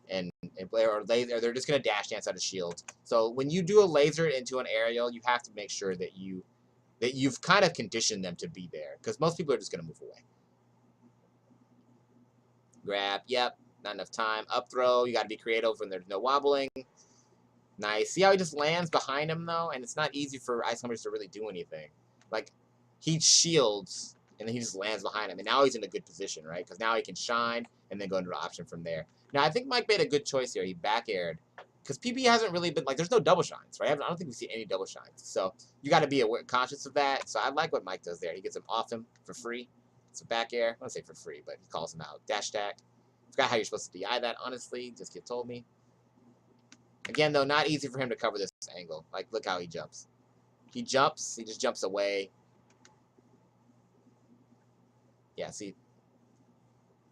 and or they're just gonna dash dance out of shield. So when you do a laser into an aerial, you have to make sure that you've kind of conditioned them to be there. Because most people are just gonna move away. Grab, yep, not enough time. Up throw, you gotta be creative when there's no wobbling. Nice. See how he just lands behind him, though? And it's not easy for Ice Climbers to really do anything. Like, he shields, And then he just lands behind him. And now he's in a good position, right? Because now he can shine and then go into the option from there. Now, I think Mike made a good choice here. He back-aired. Because PP hasn't really been, like, there's no double shines, right? I don't think we see any double shines. So you got to be conscious of that. So I like what Mike does there. He gets him off him for free. It's a back air. I want to say for free, but he calls him out. Dash attack. Forgot how you're supposed to DI that, honestly. This kid told me. Again, though, not easy for him to cover this angle. Like, look how he jumps. He jumps. He just jumps away. Yeah, see.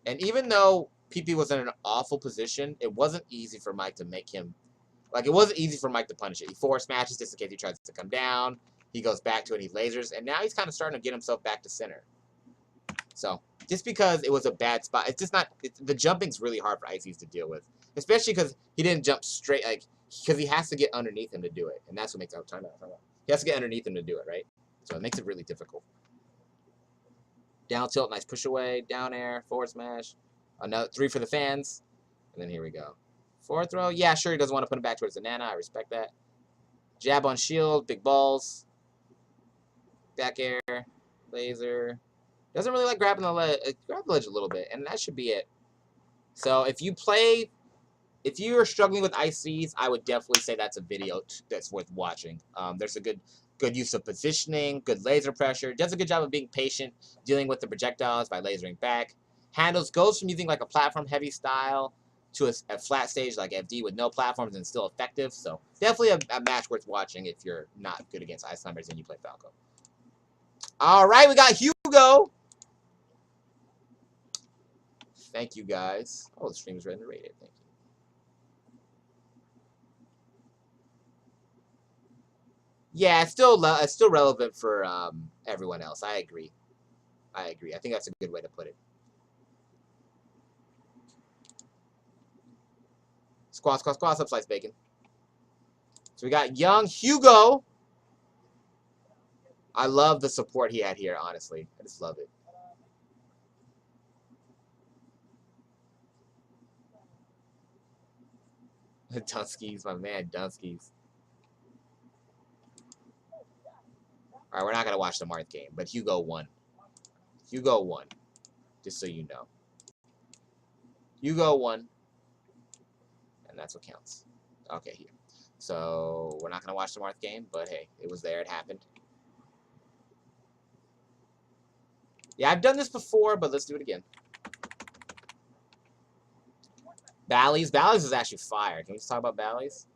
And even though PP was in an awful position, it wasn't easy for Mike to make him... Like, it wasn't easy for Mike to punish it. He forward smashes just in case he tries to come down. He goes back to it, he lasers. And now he's kind of starting to get himself back to center. So, just because it was a bad spot, it's just not... the jumping's really hard for Icies to deal with. Especially because he didn't jump straight, like... Because he has to get underneath him to do it. And that's what makes it... Time out. He has to get underneath him to do it, right? So, it makes it really difficult. Down tilt, nice push away, down air, forward smash. Another 3 for the fans. And then here we go. Forward throw. Yeah, sure, he doesn't want to put him back towards the Nana. I respect that. Jab on shield, big balls. Back air, laser. Doesn't really like grabbing the ledge. Grab the ledge a little bit, and that should be it. So if you are struggling with Icies, I would definitely say that's a video that's worth watching. There's a good use of positioning, good laser pressure. Does a good job of being patient, dealing with the projectiles by lasering back. Goes from using like a platform heavy style to a flat stage like FD with no platforms and still effective. So definitely a match worth watching if you're not good against ice climbers and you play Falco. All right, we got Hugo. Thank you guys. Oh, the stream is rated. Thank you. Yeah, it's still relevant for everyone else. I agree. I think that's a good way to put it. Squash, up slice bacon. So we got young Hugo. I love the support he had here, honestly. I just love it. Dunskies, my man, Dunskies. All right, we're not going to watch the Marth game, but Hugo won. Hugo won, just so you know. Hugo won, and that's what counts. Okay, here. So we're not going to watch the Marth game, but hey, it was there. It happened. Yeah, I've done this before, but let's do it again. Bally's. Bally's is actually fire. Can we just talk about Bally's?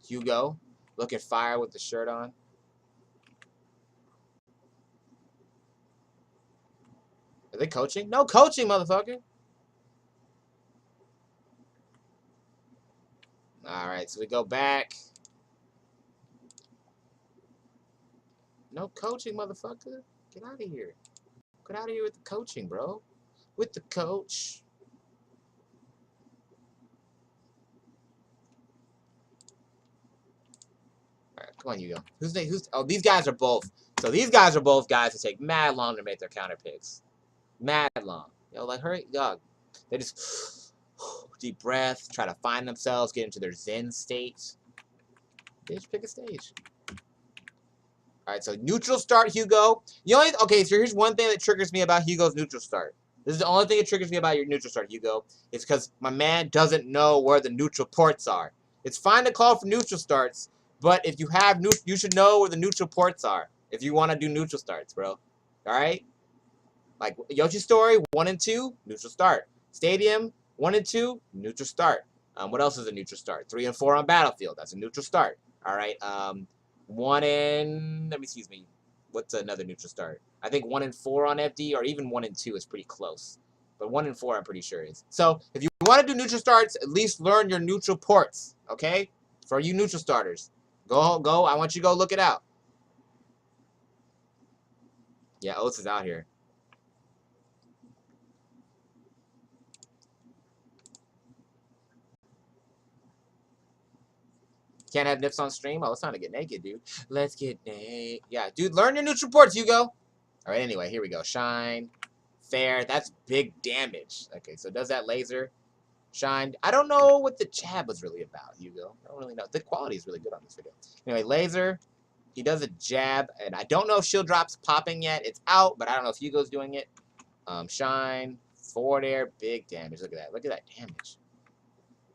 Hugo, looking fire with the shirt on. Are they coaching? No coaching, motherfucker. All right, so we go back. No coaching, motherfucker. Get out of here. Get out of here with the coaching, bro. With the coach. All right, come on, Hugo. Oh, these guys are both. So these guys are both guys who take mad long to make their counter picks. Mad long. Yo, like, hurry, dog. They just deep breath, try to find themselves, get into their zen state. Bitch, pick a stage. All right, so neutral start, Hugo. Okay, so here's one thing that triggers me about Hugo's neutral start. This is the only thing that triggers me about your neutral start, Hugo. It's because my man doesn't know where the neutral ports are. It's fine to call for neutral starts, but if you have you should know where the neutral ports are if you want to do neutral starts, bro. All right? Like Yoshi Story 1 and 2, neutral start. Stadium 1 and 2, neutral start. What else is a neutral start? 3 and 4 on Battlefield. That's a neutral start. All right. 1 and excuse me. What's another neutral start? I think 1 and 4 on FD, or even 1 and 2 is pretty close. But 1 and 4, I'm pretty sure is. So if you want to do neutral starts, at least learn your neutral ports. Okay. For you neutral starters, go. I want you to go look it out. Yeah, Oates is out here. Can't have nips on stream? Oh, it's time to get naked, dude. Let's get naked. Yeah, dude, learn your neutral ports, Hugo. All right, anyway, here we go. Shine. Fair. That's big damage. Okay, so does that laser. Shine. I don't know what the jab was really about, Hugo. I don't really know. The quality is really good on this video. Anyway, laser. He does a jab, and I don't know if shield drop's popping yet. It's out, but I don't know if Hugo's doing it. Shine. Forward air. Big damage. Look at that. Look at that damage.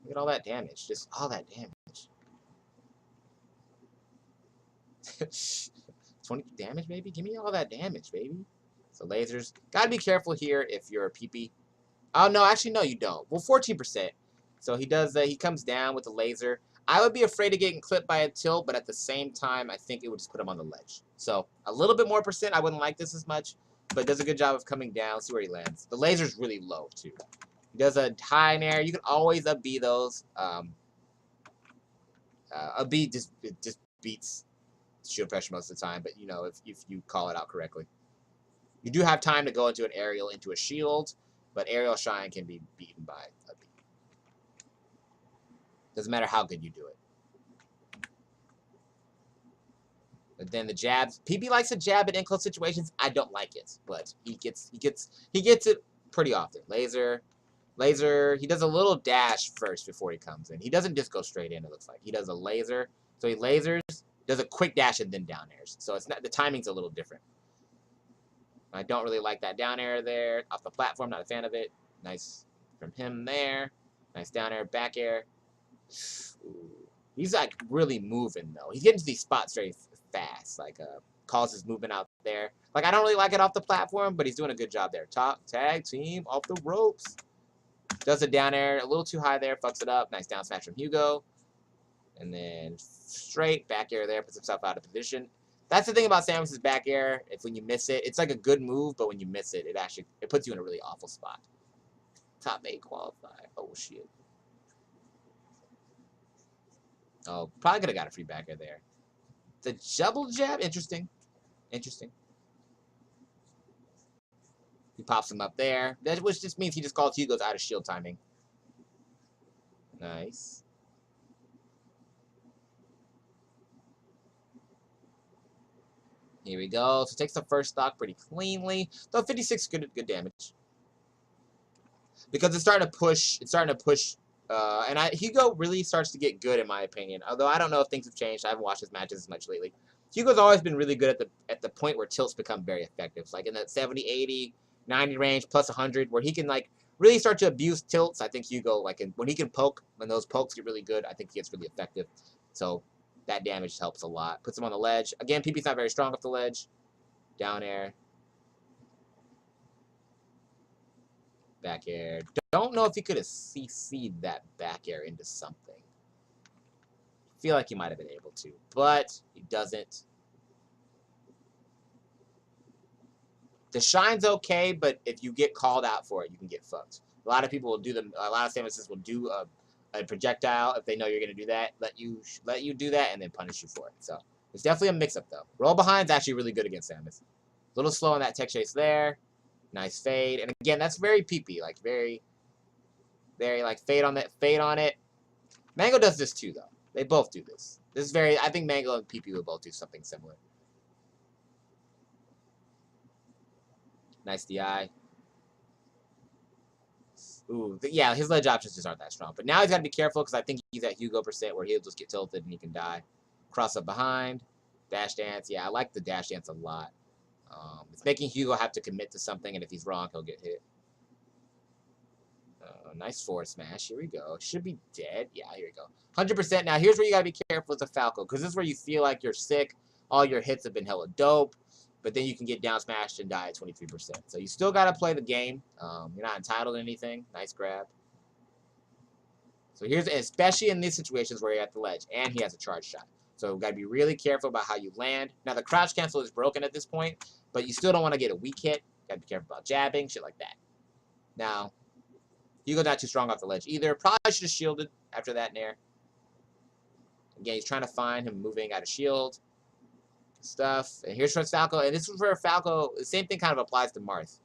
Look at all that damage. Just all that damage. 20 damage, baby? Give me all that damage, baby. So lasers. Gotta be careful here if you're a PP. Oh, no, actually, no, you don't. Well, 14%. So he does, he comes down with the laser. I would be afraid of getting clipped by a tilt, but at the same time, I think it would just put him on the ledge. So a little bit more percent. I wouldn't like this as much, but does a good job of coming down. See where he lands. The laser's really low, too. He does a high in air. You can always up B those. A B just beats shield pressure most of the time, but you know, if you call it out correctly. You do have time to go into an aerial, into a shield, but aerial shine can be beaten by a B. Doesn't matter how good you do it. But then the jabs, PP likes to jab in close situations. I don't like it, but he gets it pretty often. Laser. He does a little dash first before he comes in. He doesn't just go straight in, it looks like. He does a laser. So he lasers, does a quick dash, and then down airs. So it's not, the timing's a little different. I don't really like that down air there. Off the platform, not a fan of it. Nice from him there. Nice down air, back air. Ooh. He's like really moving though. He's getting to these spots very fast. Like calls his movement out there. Like I don't really like it off the platform, but he's doing a good job there. Top tag team off the ropes. Does a down air a little too high there, fucks it up. Nice down smash from Hugo. And then straight back air there, puts himself out of position. That's the thing about Samus's back air. If when you miss it, it's like a good move, but when you miss it, it puts you in a really awful spot. Top 8 qualify. Oh shit. Oh, probably could have got a free back air there. The double jab, interesting. Interesting. He pops him up there. Which just means he just calls Hugo's out of shield timing. Nice. Here we go. So takes the first stock pretty cleanly. Though 56 good damage. Because it's starting to push. Hugo really starts to get good in my opinion. Although I don't know if things have changed. I haven't watched his matches as much lately. Hugo's always been really good at the point where tilts become very effective. So like in that 70, 80, 90 range plus 100 where he can like really start to abuse tilts. I think Hugo when he can poke, when those pokes get really good, I think he gets really effective. So that damage helps a lot. Puts him on the ledge. Again, PP's not very strong off the ledge. Down air. Back air. Don't know if he could have CC'd that back air into something. Feel like he might have been able to, but he doesn't. The shine's okay, but if you get called out for it, you can get fucked. A lot of people will do them. A lot of Samuses will do a projectile if they know you're going to do that. Let you do that and then punish you for it. So it's definitely a mix-up though. Roll behind's actually really good against Samus. A little slow on that tech chase there. Nice fade, and again that's very PP, like very like fade on it. Mango does this too though. They both do this. This is very. I think Mango and PP will both do something similar. Nice DI. Ooh, yeah, his ledge options just aren't that strong. But now he's got to be careful because I think he's at Hugo % where he'll just get tilted and he can die. Cross up behind. Dash dance. Yeah, I like the dash dance a lot. It's making Hugo have to commit to something, and if he's wrong, he'll get hit. Nice forward smash. Here we go. Should be dead. Yeah, here we go. 100%. Now, here's where you got to be careful with the Falco, because this is where you feel like you're sick. All your hits have been hella dope, but then you can get down smashed and die at 23%. So you still got to play the game. You're not entitled to anything. Nice grab. So here's, especially in these situations where you're at the ledge, and he has a charge shot. So got to be really careful about how you land. Now, the crouch cancel is broken at this point, but you still don't want to get a weak hit. Got to be careful about jabbing, shit like that. Now, Hugo's not too strong off the ledge either. Probably should have shielded after that nair. Again, he's trying to find him moving out of shield. Stuff. And here's for Falco. And this is for Falco. The same thing kind of applies to Marth.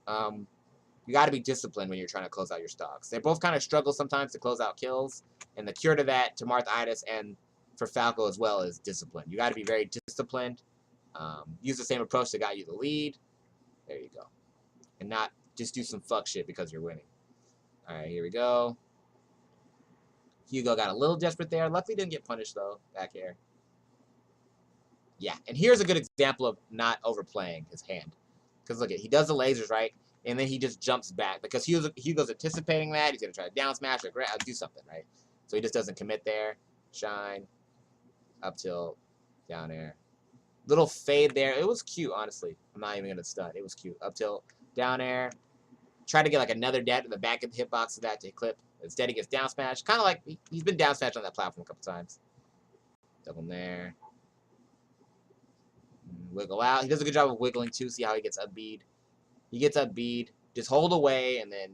You got to be disciplined when you're trying to close out your stocks. They both kind of struggle sometimes to close out kills. And the cure to that, to Marth Icies and for Falco as well, is discipline. You got to be very disciplined. Use the same approach that got you the lead. There you go. And not just do some fuck shit because you're winning. All right, here we go. Hugo got a little desperate there. Luckily didn't get punished, though, back here. Yeah, and here's a good example of not overplaying his hand. Because look, he does the lasers, right? And then he just jumps back. Because Hugo's anticipating that. He's going to try to down smash or do something, right? So he just doesn't commit there. Shine. Up tilt. Down air. Little fade there. It was cute, honestly. I'm not even going to stun. It was cute. Up tilt. Down air. Try to get like another dead in the back of the hitbox of that to clip. Instead, he gets down smash. Kind of like he's been down smashed on that platform a couple times. Double there. Wiggle out. He does a good job of wiggling too. See how he gets up bead. He gets up bead. Just hold away, and then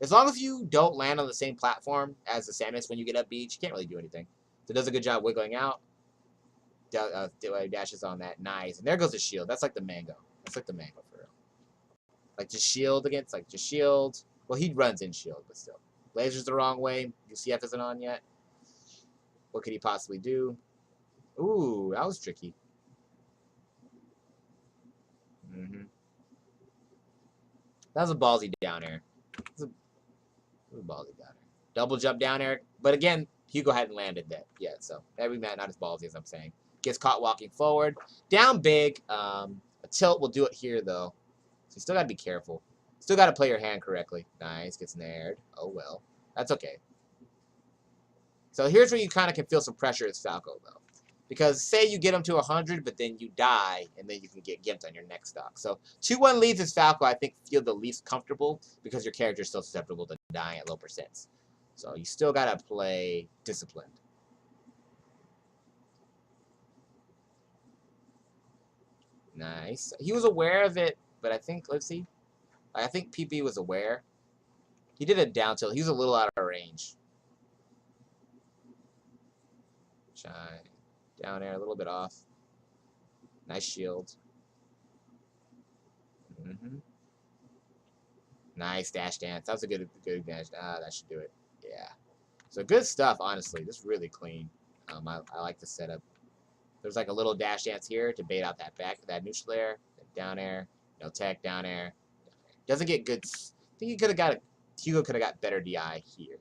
as long as you don't land on the same platform as the Samus when you get up bead, you can't really do anything. So it does a good job wiggling out. Dashes on that. Nice. And there goes the shield. That's like the mango. That's like the mango for real. Like just shield against, like just shield. Well, he runs in shield, but still. Laser's the wrong way. UCF isn't on yet. What could he possibly do? Ooh, that was tricky. That was a ballsy down air. That was a ballsy down air. Double jump down air. But again, Hugo hadn't landed that yet, so every man not as ballsy as I'm saying. Gets caught walking forward. Down big. A tilt will do it here, though. So you still got to be careful. Still got to play your hand correctly. Nice. Gets nared. Oh, well. That's okay. So here's where you kind of can feel some pressure as Falco, though. Because say you get him to 100, but then you die, and then you can get gimped on your next stock. So 2-1 leads as Falco, I think, feel the least comfortable because your character is still susceptible to dying at low percents. So you still got to play disciplined. Nice. He was aware of it, but I think, let's see. I think PP was aware. He did a down tilt. He was a little out of range. Shine. Down air, a little bit off. Nice shield. Nice dash dance. That was a good dash. That should do it. Yeah. So good stuff, honestly. This is really clean. I like the setup. There's like a little dash dance here to bait out that neutral air. Down air. No tech, down air. Doesn't get good. I think Hugo could have got better DI here.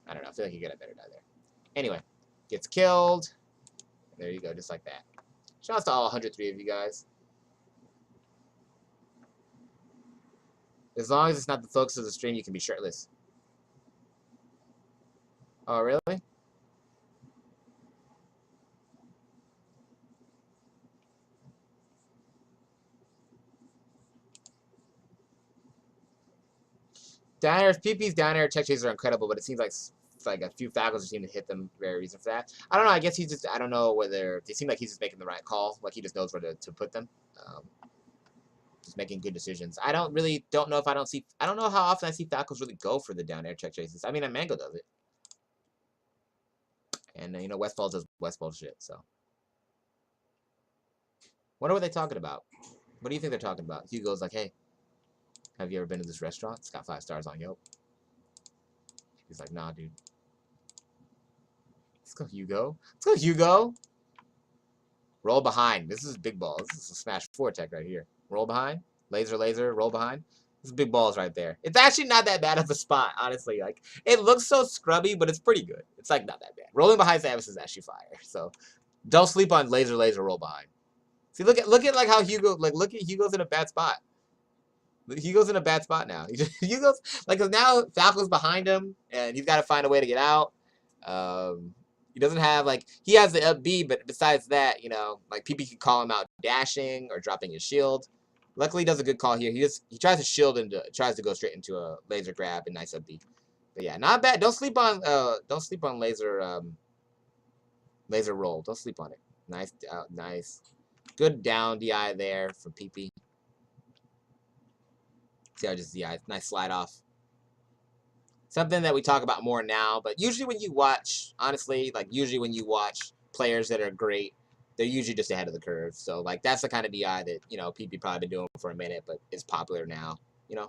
I don't know. I feel like he got a better DI there. Anyway. Gets killed. There you go, just like that. Shout out to all 103 of you guys. As long as it's not the focus of the stream, you can be shirtless. Oh, really? Down air, PP's down air check chases are incredible, but it seems like a few Falcons seem to hit them very reason for that. I don't know. I guess he's just, I don't know whether, they seem like he's just making the right call. Like he just knows where to put them. Just making good decisions. I don't know if I don't know how often I see Falcons really go for the down air check chases. I mean, Mango does it. And, you know, Westfall does Westfall shit, so. Wonder what they're talking about. What do you think they're talking about? Hugo's like, hey, have you ever been to this restaurant? It's got 5 stars on Yelp. He's like, nah, dude. Let's go, Hugo. Let's go, Hugo. Roll behind. This is big balls. This is a Smash 4 tech right here. Roll behind. Laser, laser, roll behind. This is big balls right there. It's actually not that bad of a spot, honestly. Like, it looks so scrubby, but it's pretty good. It's like not that bad. Rolling behind Samus is actually fire. So don't sleep on laser, laser, roll behind. See, look at like how Hugo, like look at Hugo's in a bad spot. Hugo's in a bad spot now. Hugo's like, cause now Falco's behind him, and he's got to find a way to get out. He doesn't have like he has the up B, but besides that, you know, like PP can call him out dashing or dropping his shield. Luckily, he does a good call here. He tries to shield and tries to go straight into a laser grab and nice up B. But yeah, not bad. Don't sleep on laser laser roll. Don't sleep on it. Nice, nice, good down DI there from PP. See how just DI, nice slide off. Something that we talk about more now, but usually when you watch, honestly, like usually when you watch players that are great, they're usually just ahead of the curve. So like that's the kind of DI that, you know, PP probably been doing for a minute, but is popular now, you know.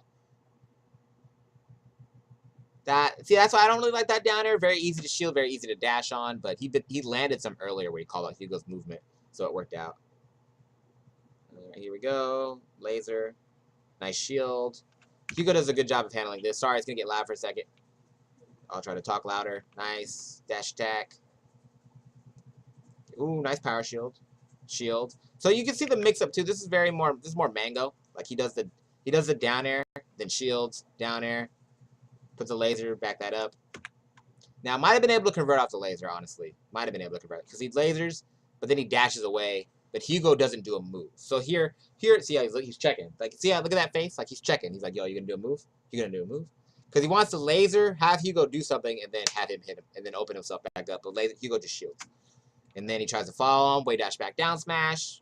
That's why I don't really like that down air. Very easy to shield, very easy to dash on, but he landed some earlier where he called out Hugo's movement, so it worked out. Here we go, laser, nice shield. Hugo does a good job of handling this. Sorry, it's gonna get loud for a second. I'll try to talk louder. Nice. Dash attack. Ooh, nice power shield. Shield. So you can see the mix up too. This is more mango. Like he does the down air, then shields, down air, puts a laser, back that up. Now might have been able to convert off the laser, honestly. Might have been able to convert because he lasers, but then he dashes away. But Hugo doesn't do a move. So here, see how he's checking. Like, see how, look at that face? Like, he's checking. He's like, yo, you gonna do a move? You gonna do a move? Because he wants to laser, have Hugo do something, and then have him hit him, and then open himself back up. But laser, Hugo just shields. And then he tries to follow him, way dash back, down smash.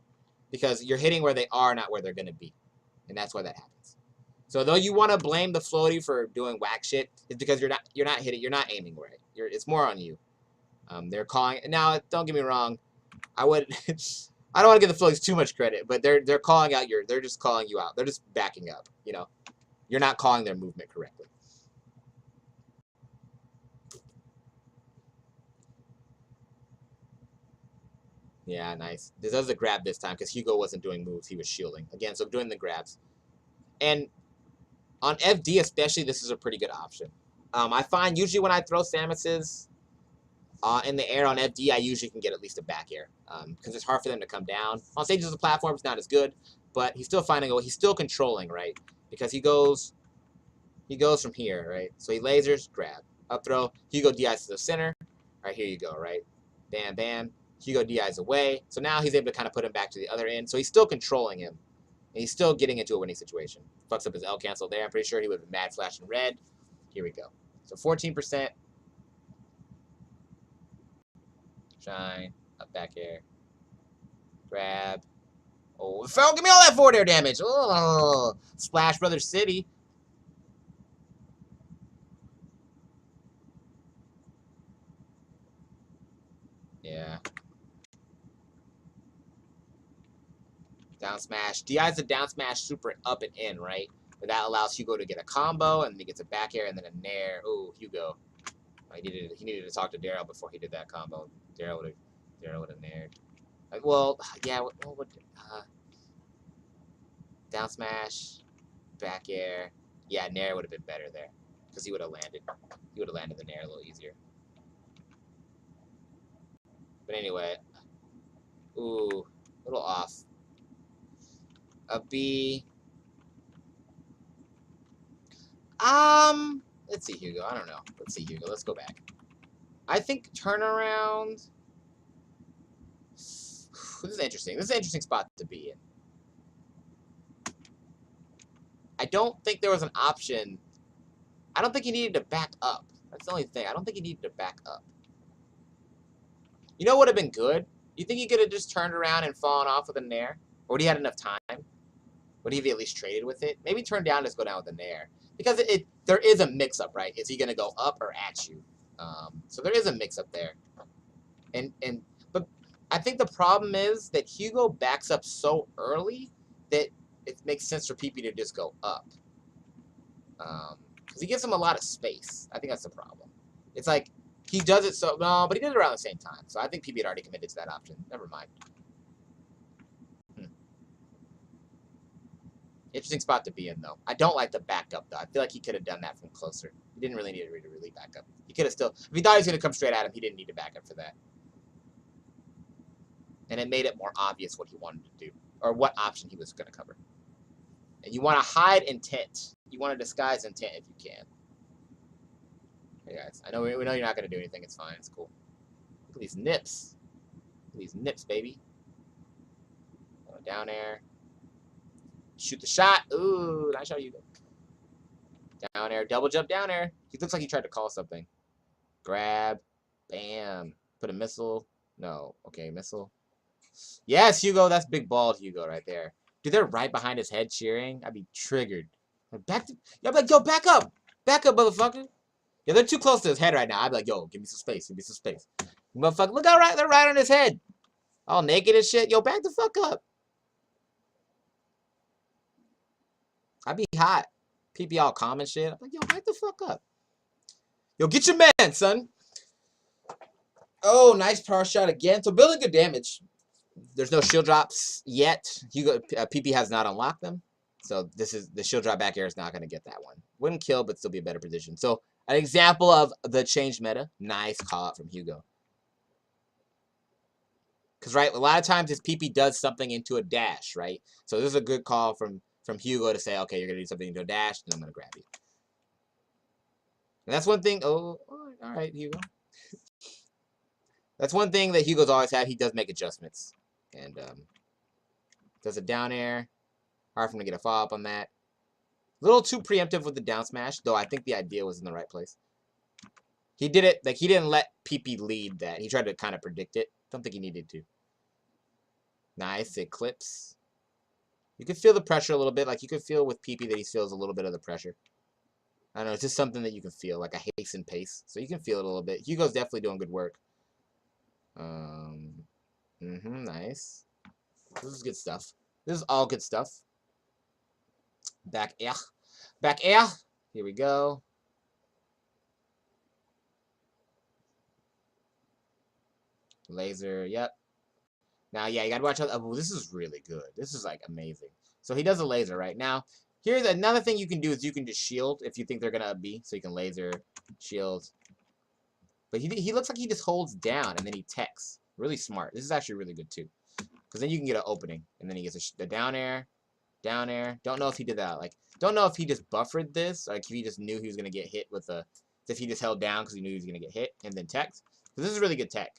Because you're hitting where they are, not where they're gonna be. And that's why that happens. So though you want to blame the floaty for doing whack shit, it's because you're not hitting, you're not aiming right. It's more on you. They're calling now. Don't get me wrong. I don't want to give the floaties too much credit, but they're calling out they're just calling you out. They're just backing up. You know, you're not calling their movement correctly. Yeah, nice. This does the grab this time because Hugo wasn't doing moves; he was shielding again. So doing the grabs, and on FD especially, this is a pretty good option. I find usually when I throw Samuses in the air on FD, I usually can get at least a back air because it's hard for them to come down. On stages of the platform, it's not as good, but he's still finding a way. He's still controlling, right? Because he goes from here, right? So he lasers, grab, up throw. Hugo DIs to the center. Right, here you go, right? Bam, bam. Hugo DIs away. So now he's able to kind of put him back to the other end. So he's still controlling him. And he's still getting into a winning situation. Fucks up his L cancel there. I'm pretty sure he would have been mad flashing red. Here we go. So 14%. Shine. Up back air. Grab. Oh, Falco, give me all that forward air damage. Oh, Splash Brothers City. Yeah. Down smash. DI's the down smash super up and in, right? But that allows Hugo to get a combo, and then he gets a back air and then a nair. Ooh, Hugo. He needed to talk to Daryl before he did that combo. Daryl would have naired. Well, yeah. Down smash, back air. Yeah, nair would have been better there because he would have landed. He would have landed the nair a little easier. But anyway, ooh, a little off. A B. Let's see, Hugo. I don't know. Let's see, Hugo. Let's go back. I think turnaround. This is interesting. This is an interesting spot to be in. I don't think there was an option. I don't think he needed to back up. That's the only thing. I don't think he needed to back up. You know what would have been good? You think he could have just turned around and fallen off with a nair? Or would he had enough time? Would he have at least traded with it? Maybe turn down, just go down with a nair. Because there is a mix-up, right? Is he going to go up or at you? So there is a mix-up there. But I think the problem is that Hugo backs up so early that it makes sense for PP to just go up. Because he gives him a lot of space. I think that's the problem. It's like, he does it so... No, but he did it around the same time. So I think PP had already committed to that option. Never mind. Interesting spot to be in, though. I don't like the backup, though. I feel like he could have done that from closer. He didn't really need to really back up. He could have still... If he thought he was going to come straight at him, he didn't need to back up for that. And it made it more obvious what he wanted to do. Or what option he was going to cover. And you want to hide intent. You want to disguise intent if you can. Hey, guys. I know we know you're not going to do anything. It's fine. It's cool. Look at these nips. Look at these nips, baby. Down air. Shoot the shot. Ooh, nice shot, Hugo. Down air. Double jump down air. He looks like he tried to call something. Grab. Bam. Put a missile. No. Okay, missile. Yes, Hugo. That's big bald Hugo right there. Dude, they're right behind his head cheering. I'd be triggered. Back to... I'd be like, yo, back up. Back up, motherfucker. Yeah, they're too close to his head right now. I'd be like, yo, give me some space. Give me some space. Motherfucker, look how they're right on his head. All naked and shit. Yo, back the fuck up. I'd be hot. PP all calm and shit. I'm like, yo, back the fuck up. Yo, get your man, son. Oh, nice power shot again. So building good damage. There's no shield drops yet. Hugo, PP has not unlocked them. So the shield drop back air is not going to get that one. Wouldn't kill, but still be a better position. So An example of the changed meta. Nice call out from Hugo. Because, right, a lot of times his PP does something into a dash, right? So this is a good call from Hugo to say, okay, you're going to do something into a dash, and I'm going to grab you. And that's one thing. Oh, all right, Hugo. That's one thing that Hugo's always had. He does make adjustments. And does a down air. Hard for him to get a follow-up on that. A little too preemptive with the down smash, though I think the idea was in the right place. He did it, like, he didn't let PP lead that. He tried to kind of predict it. Don't think he needed to. Nice Eclipse. You can feel the pressure a little bit. Like, you can feel with PP that he feels a little bit of the pressure. I don't know, it's just something that you can feel, like a hasten pace. So you can feel it a little bit. Hugo's definitely doing good work. Nice. This is good stuff. This is all good stuff. Back air. Back air. Here we go. Laser, yep. Now, yeah, you gotta watch out. Oh, this is really good. This is, like, amazing. So he does a laser right now. Here's another thing you can do is you can just shield if you think they're gonna B. So you can laser, shield. But he looks like he just holds down and then he techs. Really smart. This is actually really good too. Because then you can get an opening. And then he gets a down air. Down air. Don't know if he did that. Like, don't know if he just buffered this. Like, if he just knew he was gonna get hit with a... If he just held down because he knew he was gonna get hit and then techs. Because this is really good tech.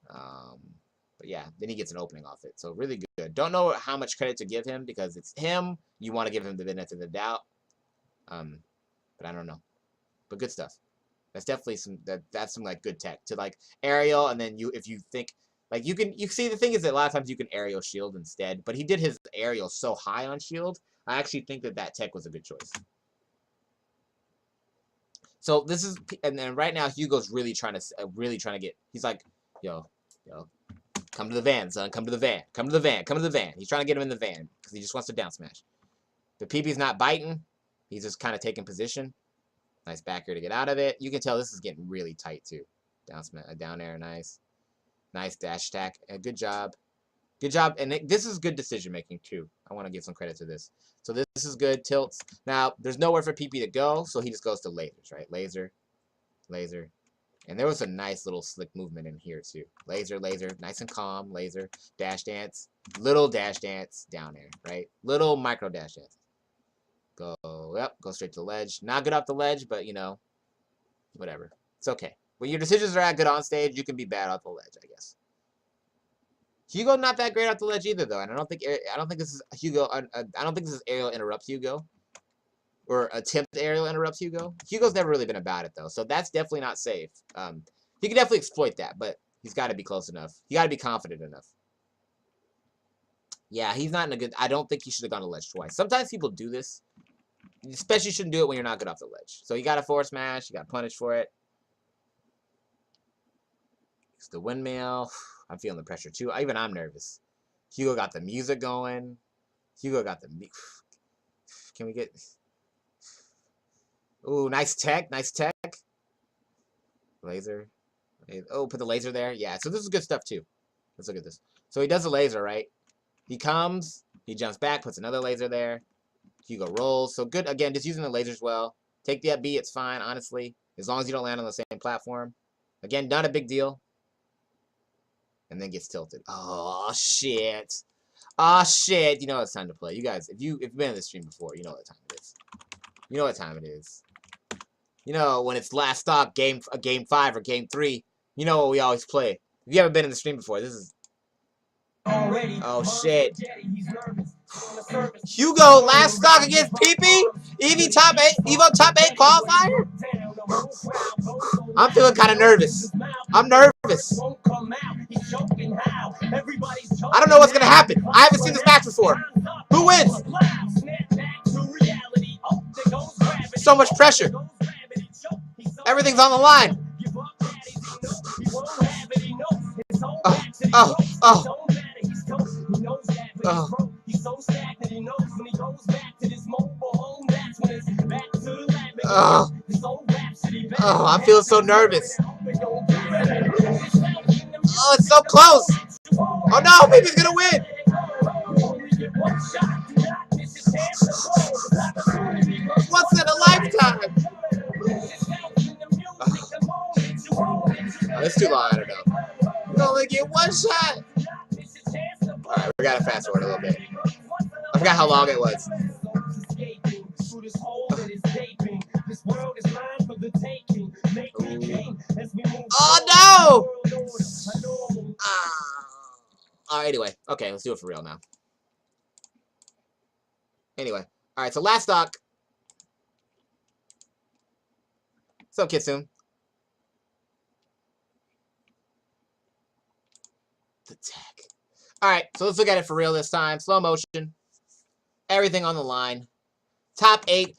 But yeah, then he gets an opening off it. So really good. Don't know how much credit to give him because it's him. You want to give him the benefit of the doubt. But I don't know. But good stuff. That's definitely that's some like good tech to like aerial, and then if you think like you see the thing is that a lot of times you can aerial shield instead. But he did his aerial so high on shield. I actually think that tech was a good choice. So this is, and then right now Hugo's really trying to get. He's like, yo. Come to the van, son. Come to the van. Come to the van. Come to the van. He's trying to get him in the van because he just wants to down smash. The PP's not biting. He's just kind of taking position. Nice back here to get out of it. You can tell this is getting really tight too. Down air, nice. Nice dash attack. Good job. Good job. And this is good decision making too. I want to give some credit to this. So this is good. Tilts. Now, there's nowhere for PP to go, so he just goes to lasers, right? Laser. Laser. And there was a nice little slick movement in here, too. Laser, laser. Nice and calm. Laser. Dash dance. Little dash dance. Down air, right? Little micro dash dance. Go, yep. Go straight to the ledge. Not good off the ledge, but, you know, whatever. It's okay. When your decisions are good on stage, you can be bad off the ledge, I guess. Hugo not that great off the ledge either, though. And I don't think this is Hugo. I don't think this is aerial interrupts Hugo. Or attempt aerial interrupts Hugo. Hugo's never really been about it, though. So that's definitely not safe. He can definitely exploit that, but he's got to be close enough. He got to be confident enough. Yeah, he's not in a good... I don't think he should have gone to ledge twice. Sometimes people do this. You especially shouldn't do it when you're not good off the ledge. So you got to forward smash. You got to punish for it. It's the windmill. I'm feeling the pressure, too. Even I'm nervous. Hugo got the music going. Hugo got the... Can we get... Ooh, nice tech. Nice tech. Laser. Oh, put the laser there. Yeah, so this is good stuff, too. Let's look at this. So he does the laser, right? He comes. He jumps back, puts another laser there. Hugo rolls. So good. Again, just using the lasers well. Take the B. It's fine, honestly. As long as you don't land on the same platform. Again, not a big deal. And then gets tilted. Oh, shit. Oh, shit. You know it's time to play. You guys, if you've been in this stream before, you know what time it is. You know what time it is. You know, when it's last stock, game 5 or game 3, you know what we always play. If you haven't been in the stream before, this is... Oh, shit. Hugo, last stock against PP? Evo top 8 qualifier? I'm feeling kind of nervous. I'm nervous. I don't know what's going to happen. I haven't seen this match before. Who wins? So much pressure. Everything's on the line. I'm feeling so nervous. Oh, it's so close. Oh no, baby's gonna win. Once in a lifetime. That's too long. I don't know. You only get one shot. All right, we gotta fast forward a little bit. I forgot how long it was. Oh no! Anyway, okay, let's do it for real now. Anyway, all right. So last stock. So Kitsune. The tech. All right, so let's look at it for real this time. Slow motion. Everything on the line. Top 8.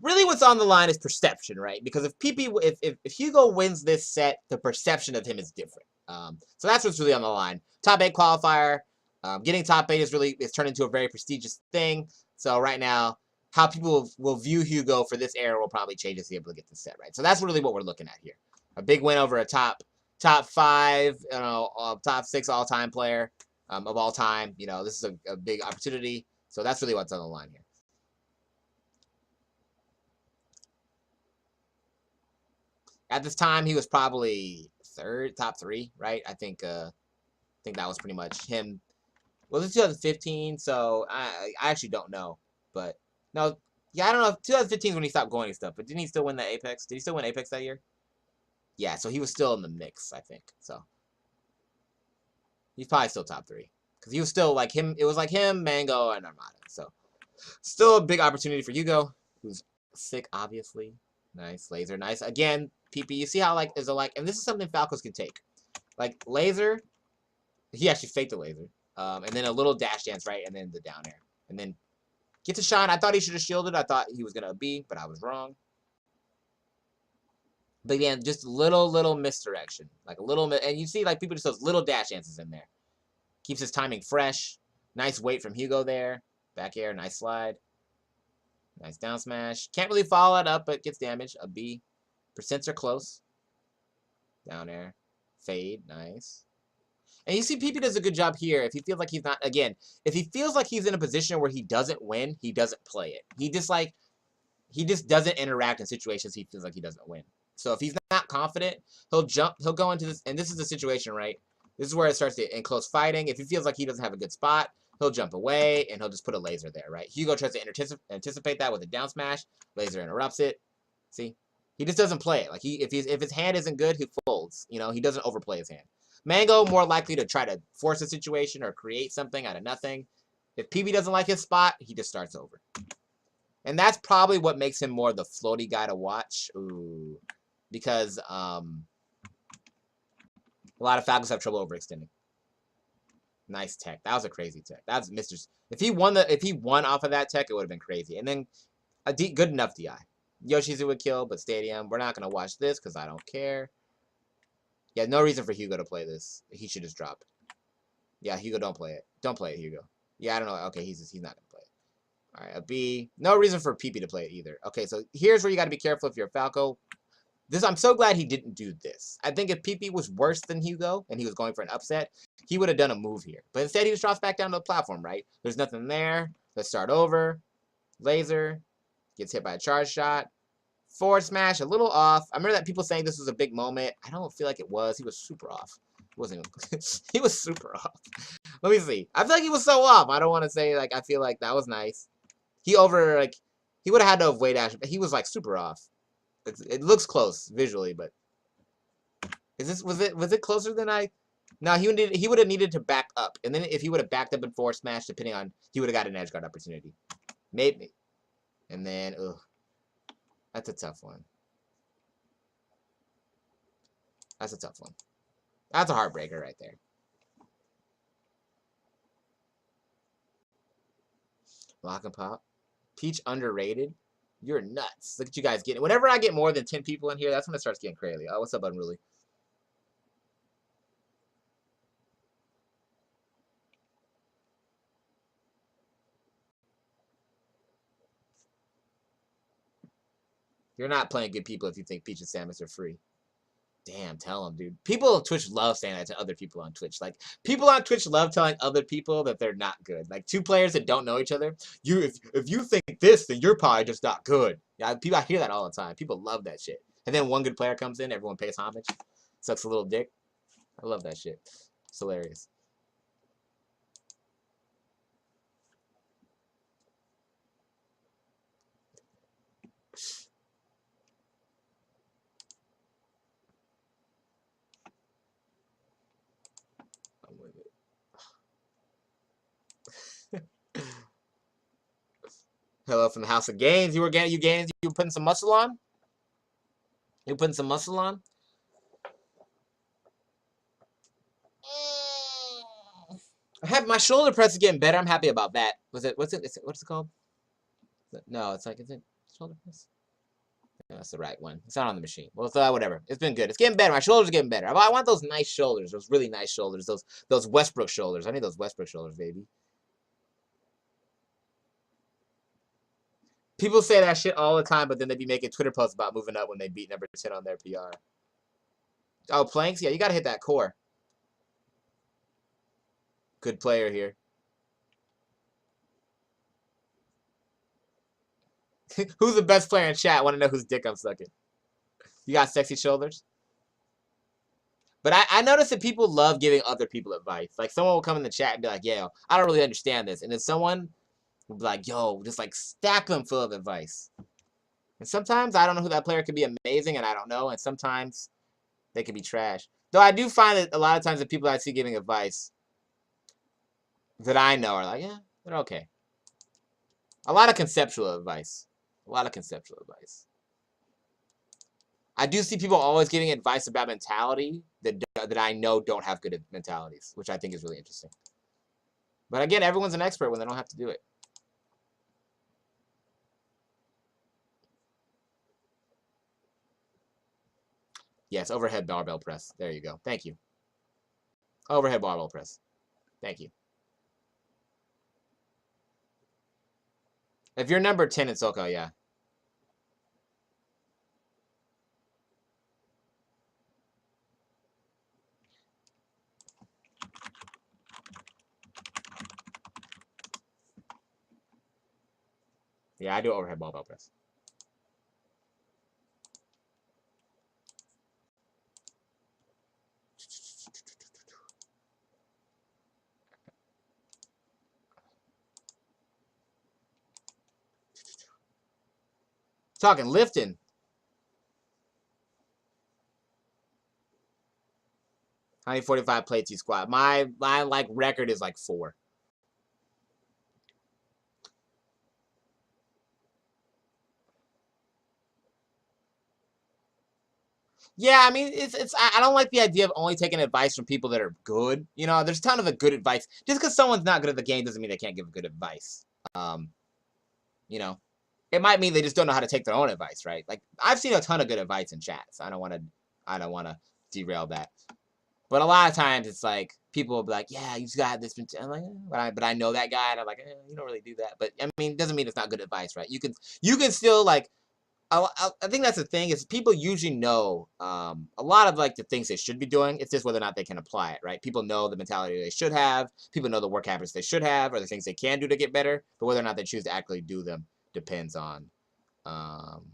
Really what's on the line is perception, right? Because if Hugo wins this set, the perception of him is different. So that's what's really on the line. Top 8 qualifier. Getting top 8 is turned into a very prestigious thing. So right now, how people will view Hugo for this era will probably change as he's able to get this set, right? So that's really what we're looking at here. A big win over a top 5, top 6 all-time player of all time. This is a big opportunity. So that's really what's on the line here. At this time, he was probably top 3, right? I think that was pretty much him. Was it 2015? So I actually don't know, but no, yeah, I don't know. 2015 is when he stopped going and stuff. But didn't he still win the Apex? Did he still win Apex that year? Yeah, so he was still in the mix, I think. So he's probably still top 3 because he was still like him. It was like him, Mango, and Armada. So still a big opportunity for Hugo, who's sick, obviously. Nice laser, nice again. PP, you see how and this is something Falcos can take, like laser. He actually faked the laser, and then a little dash dance, right, and then the down air, and then get to shine. I thought he should have shielded. I thought he was gonna B, but I was wrong. But again, just little misdirection, like a little, and you see like people just those little dash dances in there. Keeps his timing fresh. Nice weight from Hugo there. Back air, nice slide. Nice down smash. Can't really follow it up, but gets damage. A B. Percents are close. Down air. Fade. Nice. And you see PP does a good job here. If he feels like he's not, again, if he feels like he's in a position where he doesn't win, he doesn't play it. He just doesn't interact in situations he feels like he doesn't win. So if he's not confident, he'll go into this, and this is the situation, right? This is where it starts to in close fighting. If he feels like he doesn't have a good spot, he'll jump away, and he'll just put a laser there, right? Hugo tries to anticipate that with a down smash. Laser interrupts it. See? He just doesn't play it. Like if his hand isn't good, he folds. He doesn't overplay his hand. Mango more likely to try to force a situation or create something out of nothing. If PB doesn't like his spot, he just starts over. And that's probably what makes him more the floaty guy to watch. Ooh. Because a lot of Falcons have trouble overextending. Nice tech. That was a crazy tech. That's Mr. If he won off of that tech, it would have been crazy. And then a good enough DI. Yoshi's would kill, but Stadium, we're not gonna watch this because I don't care. Yeah, no reason for Hugo to play this. He should just drop. Yeah, Hugo, don't play it. Don't play it, Hugo. Yeah, I don't know. Okay, he's not gonna play it. All right, a B. No reason for PP to play it either. Okay, so here's where you got to be careful if you're a Falco. I'm so glad he didn't do this. I think if PP was worse than Hugo and he was going for an upset, he would have done a move here. But instead, he just drops back down to the platform, right? There's nothing there. Let's start over. Laser. Gets hit by a charge shot. Forward smash, a little off. I remember that people saying this was a big moment. I don't feel like it was. He was super off. It wasn't. He was super off. Let me see. I feel like he was so off. I don't want to say, I feel like that was nice. He would have had to have way dash. He was, super off. It looks close visually, but was it closer than I? No, he would have needed to back up, and then if he would have backed up and forward smash, depending on, he would have got an edge guard opportunity, maybe. And then, ugh, that's a tough one. That's a tough one. That's a heartbreaker right there. Lock and pop. Peach underrated. You're nuts. Look at you guys getting. Whenever I get more than 10 people in here, that's when it starts getting crazy. Oh, what's up, Unruly? You're not playing good people if you think Peach and Samus are free. Damn, tell them, dude. People on Twitch love saying that to other people on Twitch. People on Twitch love telling other people that they're not good. Two players that don't know each other. If you think this, then you're probably just not good. Yeah, I hear that all the time. People love that shit. And then one good player comes in, everyone pays homage. Sucks a little dick. I love that shit. It's hilarious. I'm with it. Hello from the House of Gains. You were putting some muscle on? You putting some muscle on? I have my shoulder press is getting better. I'm happy about that. What's it called? No, it's like, is it shoulder press? No, that's the right one. It's not on the machine. Well, so whatever. It's been good. It's getting better. My shoulders are getting better. I want those nice shoulders. Those really nice shoulders. Those Westbrook shoulders. I need those Westbrook shoulders, baby. People say that shit all the time, but then they be making Twitter posts about moving up when they beat number 10 on their PR. Oh, planks? Yeah, you gotta hit that core. Good player here. Who's the best player in chat? I want to know whose dick I'm sucking. You got sexy shoulders? But I notice that people love giving other people advice. Like, someone will come in the chat and be like, yo, I don't really understand this. And then someone will be like, yo, just like stack them full of advice. And sometimes I don't know who that player could be amazing, and I don't know. And sometimes they could be trash. Though I do find that a lot of times the people I see giving advice that I know are like, yeah, they're okay. A lot of conceptual advice. A lot of conceptual advice. I do see people always giving advice about mentality that I know don't have good mentalities, which I think is really interesting. But again, everyone's an expert when they don't have to do it. Yes, overhead barbell press. There you go. Thank you. Overhead barbell press. Thank you. If you're number 10 in SoCal, yeah. Yeah, I do overhead barbell press. Talking lifting. 145 plates you squat. My like record is like 4. Yeah, I mean, I don't like the idea of only taking advice from people that are good. You know, there's a ton of good advice. Just because someone's not good at the game doesn't mean they can't give good advice. You know, it might mean they just don't know how to take their own advice, right? Like, I've seen a ton of good advice in chats. I don't want to derail that. But a lot of times it's like people will be like, "Yeah, you just got this." I'm like, but I know that guy, and I'm like, you don't really do that. But I mean, it doesn't mean it's not good advice, right? You can still like. I think that's the thing is people usually know a lot of like the things they should be doing. It's just whether or not they can apply it, right? People know the mentality they should have. People know the work habits they should have, or the things they can do to get better. But whether or not they choose to actually do them depends on them.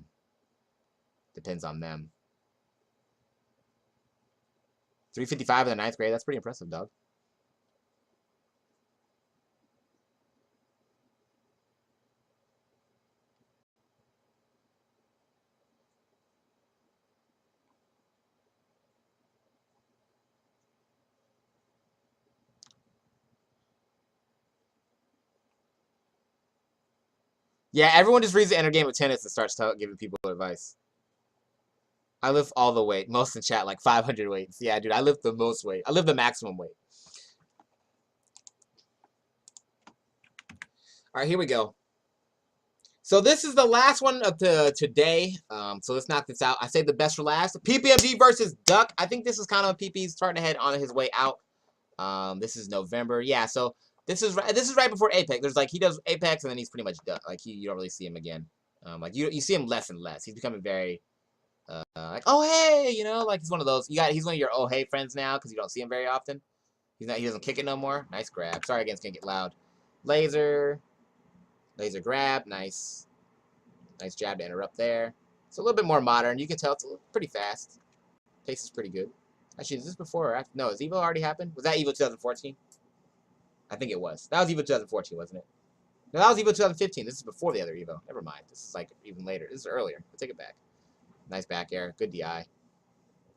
355 in the 9th grade. That's pretty impressive, dog. Yeah, everyone just reads the inner game of tennis and starts giving people advice. I lift all the weight. Most in chat, like 500 weights. Yeah, dude, I lift the most weight. I lift the maximum weight. All right, here we go. So this is the last one of today. So let's knock this out. I saved the best for last. PPMD versus Duck. I think this is kind of PP's starting to head on his way out. This is November. Yeah, so this is right before Apex. There's like he does Apex and then he's pretty much done. Like you don't really see him again. Like you see him less and less. He's becoming very like, oh hey, you know, like he's one of those. He's one of your oh hey friends now because you don't see him very often. He doesn't kick it no more. Nice grab. Sorry again, it's gonna get loud. Laser grab. Nice jab to interrupt there. It's a little bit more modern. You can tell it's pretty fast. Pace is pretty good. Actually, is this before or after? No, has Evo already happened? Was that Evo 2014? I think it was. That was Evo 2014, wasn't it? No, that was Evo 2015. This is before the other Evo. Never mind. This is like even later. This is earlier. I'll take it back. Nice back air. Good DI.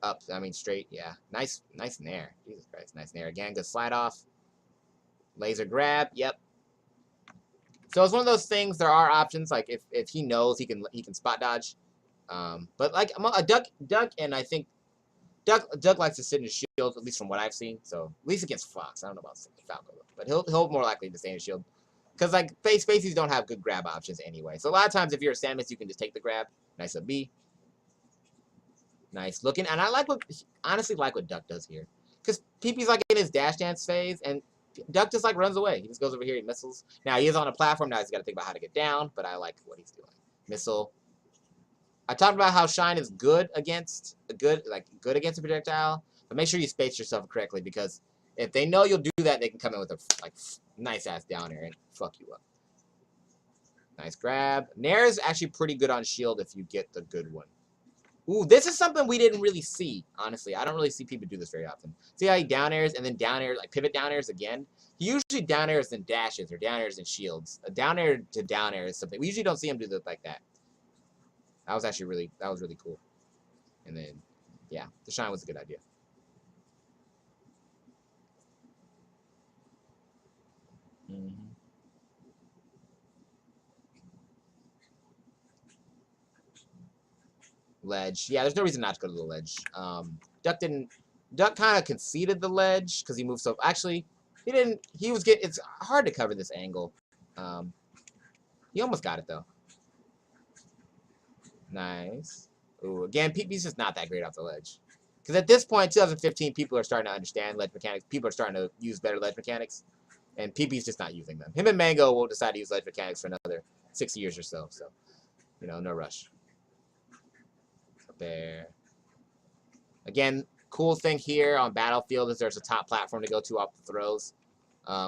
Up. I mean, straight. Yeah. Nice nair. Jesus Christ. Nice nair. Again, good slide off. Laser grab. Yep. So it's one of those things. There are options. Like if he knows he can spot dodge. But like a duck, and I think Duck likes to sit in his shield, at least from what I've seen. So at least against Fox, I don't know about Falco, but he'll more likely to stay in his shield, because like Spaceys don't have good grab options anyway. So a lot of times if you're a Samus, you can just take the grab. Nice up B. Nice looking, and I honestly like what Duck does here, because PP's like in his dash dance phase, and Duck just like runs away. He just goes over here, he missiles. Now he is on a platform. Now he's got to think about how to get down, but I like what he's doing. Missile. I talked about how Shine is good against a projectile, but make sure you space yourself correctly, because if they know you'll do that, they can come in with a nice ass down air and fuck you up. Nice grab. Nair is actually pretty good on shield if you get the good one. Ooh, this is something we didn't really see, honestly. I don't really see people do this very often. See how he down airs and then down airs, like pivot down airs again? He usually down airs and dashes, or down airs and shields. A down air to down air is something. We usually don't see him do that like that. That was actually really cool. And then, yeah, the shine was a good idea. Ledge. Yeah, there's no reason not to go to the ledge. Duck kind of conceded the ledge because he moved so. Actually, he didn't. He was getting. It's hard to cover this angle. He almost got it though. Nice. Ooh, again, PP's just not that great off the ledge. Because at this point, 2015, people are starting to understand ledge mechanics. People are starting to use better ledge mechanics, and PP's just not using them. Him and Mango will decide to use ledge mechanics for another 6 years or so. So, no rush. There. Again, cool thing here on Battlefield is there's a top platform to go to off the throws.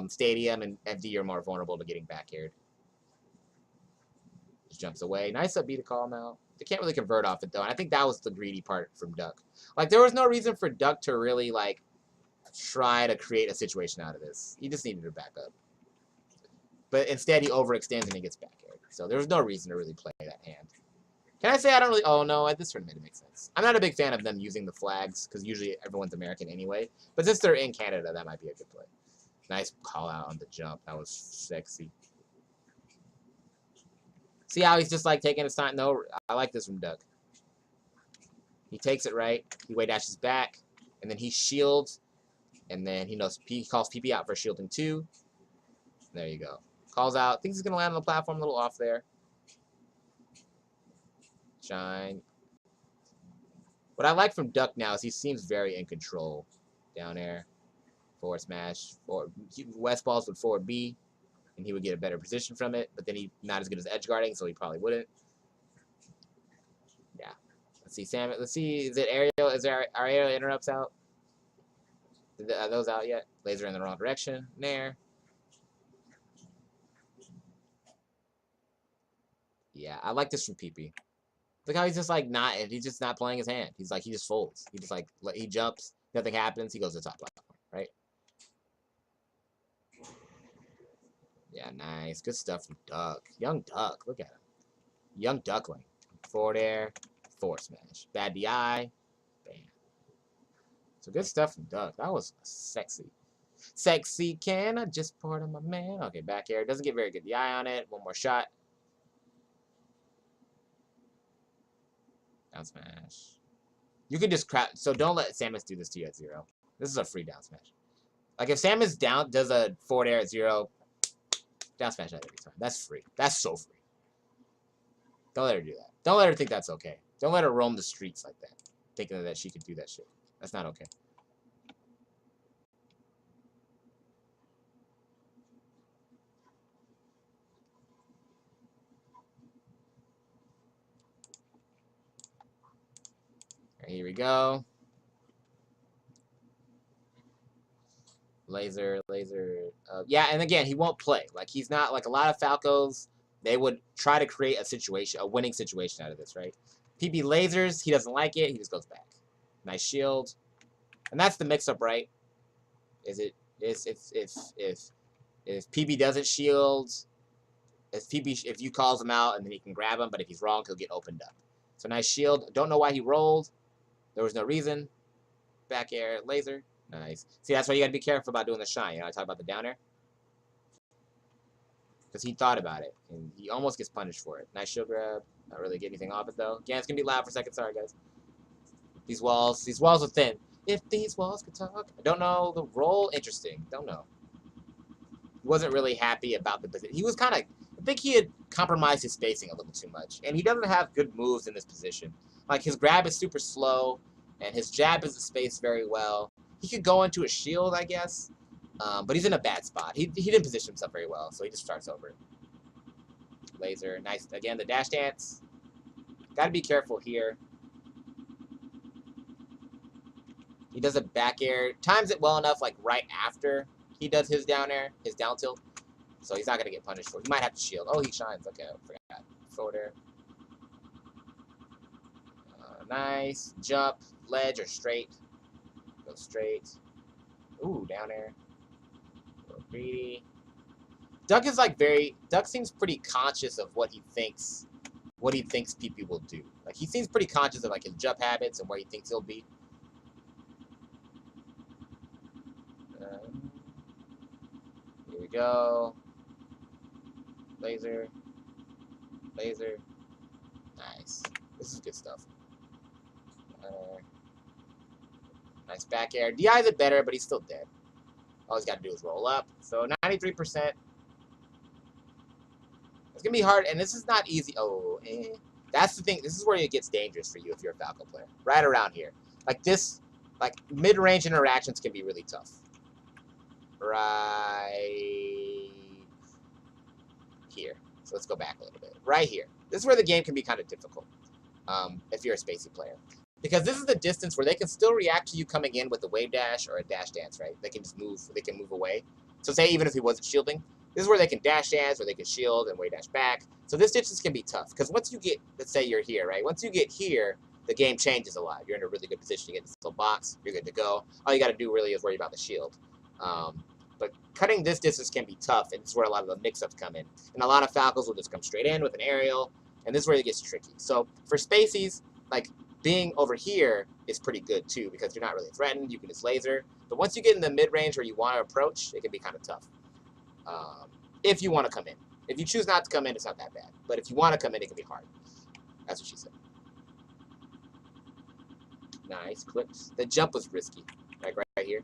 Stadium and FD are more vulnerable to getting back aired. Just jumps away. Nice up B to call him out. They can't really convert off it though, and I think that was the greedy part from Duck. Like there was no reason for Duck to really like try to create a situation out of this. He just needed to back up. But instead he overextends and he gets back aired. So there was no reason to really play that hand. Can I say I don't really... Oh, no, at this tournament it makes sense. I'm not a big fan of them using the flags, because usually everyone's American anyway. But since they're in Canada, that might be a good play. Nice call out on the jump. That was sexy. See how he's just, like, taking his time? No, I like this from Doug. He takes it right. He way dashes back. And then he shields. And then he calls PP out for shielding 2. There you go. Calls out. Thinks he's going to land on the platform a little off there. Shine. What I like from Duck now is he seems very in control. Down air. Forward smash. West balls would forward B. And he would get a better position from it. But then he's not as good as edge guarding, so he probably wouldn't. Yeah. Let's see, Sam. Let's see. Is it aerial? Is there our aerial interrupts out? Are those out yet? Laser in the wrong direction. Nair. Yeah, I like this from PP. Look how he's just like he's just not playing his hand. He's like, he just folds. He just like, he jumps, nothing happens, he goes to the top platform, right? Yeah, nice. Good stuff from Duck. Young Duck, look at him. Young Duckling. Forward air, forward smash. Bad DI, bam. So good stuff from Duck. That was sexy. Sexy, can I just part of my man? Okay, back air. Doesn't get very good DI on it. One more shot. Down smash. You can just crap. So don't let Samus do this to you at 0. This is a free down smash. Like if Samus does a forward air at 0, down smash that every time. That's free. That's so free. Don't let her do that. Don't let her think that's okay. Don't let her roam the streets like that, thinking that she could do that shit. That's not okay. Right, here we go. Laser. Yeah, and again, he won't play. Like, he's not, like, a lot of Falcos, they would try to create a situation, a winning situation out of this, right? PP lasers, he doesn't like it, he just goes back. Nice shield. And that's the mix-up, right? Is it if PB doesn't shield, if you calls him out and then he can grab him, but if he's wrong, he'll get opened up. So nice shield. Don't know why he rolled. There was no reason. Back air, laser. Nice. See, that's why you gotta be careful about doing the shine. You know, I talk about the down air. Because he thought about it, and he almost gets punished for it. Nice shield grab. Not really get anything off it, though. Again, it's gonna be loud for a second. Sorry, guys. These walls are thin. If these walls could talk. I don't know the roll. Interesting. Don't know. He wasn't really happy about the position. He was kind of, I think he had compromised his spacing a little too much. And he doesn't have good moves in this position. Like, his grab is super slow, and his jab isn't spaced very well. He could go into a shield, I guess, but he's in a bad spot. He didn't position himself very well, so he just starts over. Laser, nice. Again, the dash dance. Got to be careful here. He does a back air. Times it well enough, like, right after he does his down air, his down tilt. So he's not going to get punished for it. He might have to shield. Oh, he shines. Okay, I forgot. Forward air. Nice. Jump, ledge, or straight. Go straight. Ooh, down air. Go greedy. Duck is like Duck seems pretty conscious of what he thinks PP will do. Like, he seems pretty conscious of, like, his jump habits and where he thinks he'll be. Here we go. Laser. Laser. Nice. This is good stuff. Nice back air. DI's it better, but he's still dead. All he's got to do is roll up. So 93%. It's going to be hard, and this is not easy. Oh, that's the thing. This is where it gets dangerous for you if you're a Falco player. Right around here. Like this, like mid-range interactions can be really tough. Right here. So let's go back a little bit. Right here. This is where the game can be kind of difficult if you're a spacey player. Because this is the distance where they can still react to you coming in with a wave dash or a dash dance, right? They can just move. They can move away. So say even if he wasn't shielding, this is where they can dash dance or they can shield and wave dash back. So this distance can be tough. Because once you get, let's say you're here, right? Once you get here, the game changes a lot. You're in a really good position to get this little box. You're good to go. All you got to do really is worry about the shield. But cutting this distance can be tough, and this is where a lot of the mix-ups come in. And a lot of Falcons will just come straight in with an aerial, and this is where it gets tricky. So for spaceys, like, being over here is pretty good, too, because you're not really threatened. You can just laser. But once you get in the mid-range where you want to approach, it can be kind of tough. If you want to come in. If you choose not to come in, it's not that bad. But if you want to come in, it can be hard. That's what she said. Nice. Clips. The jump was risky. Like right here.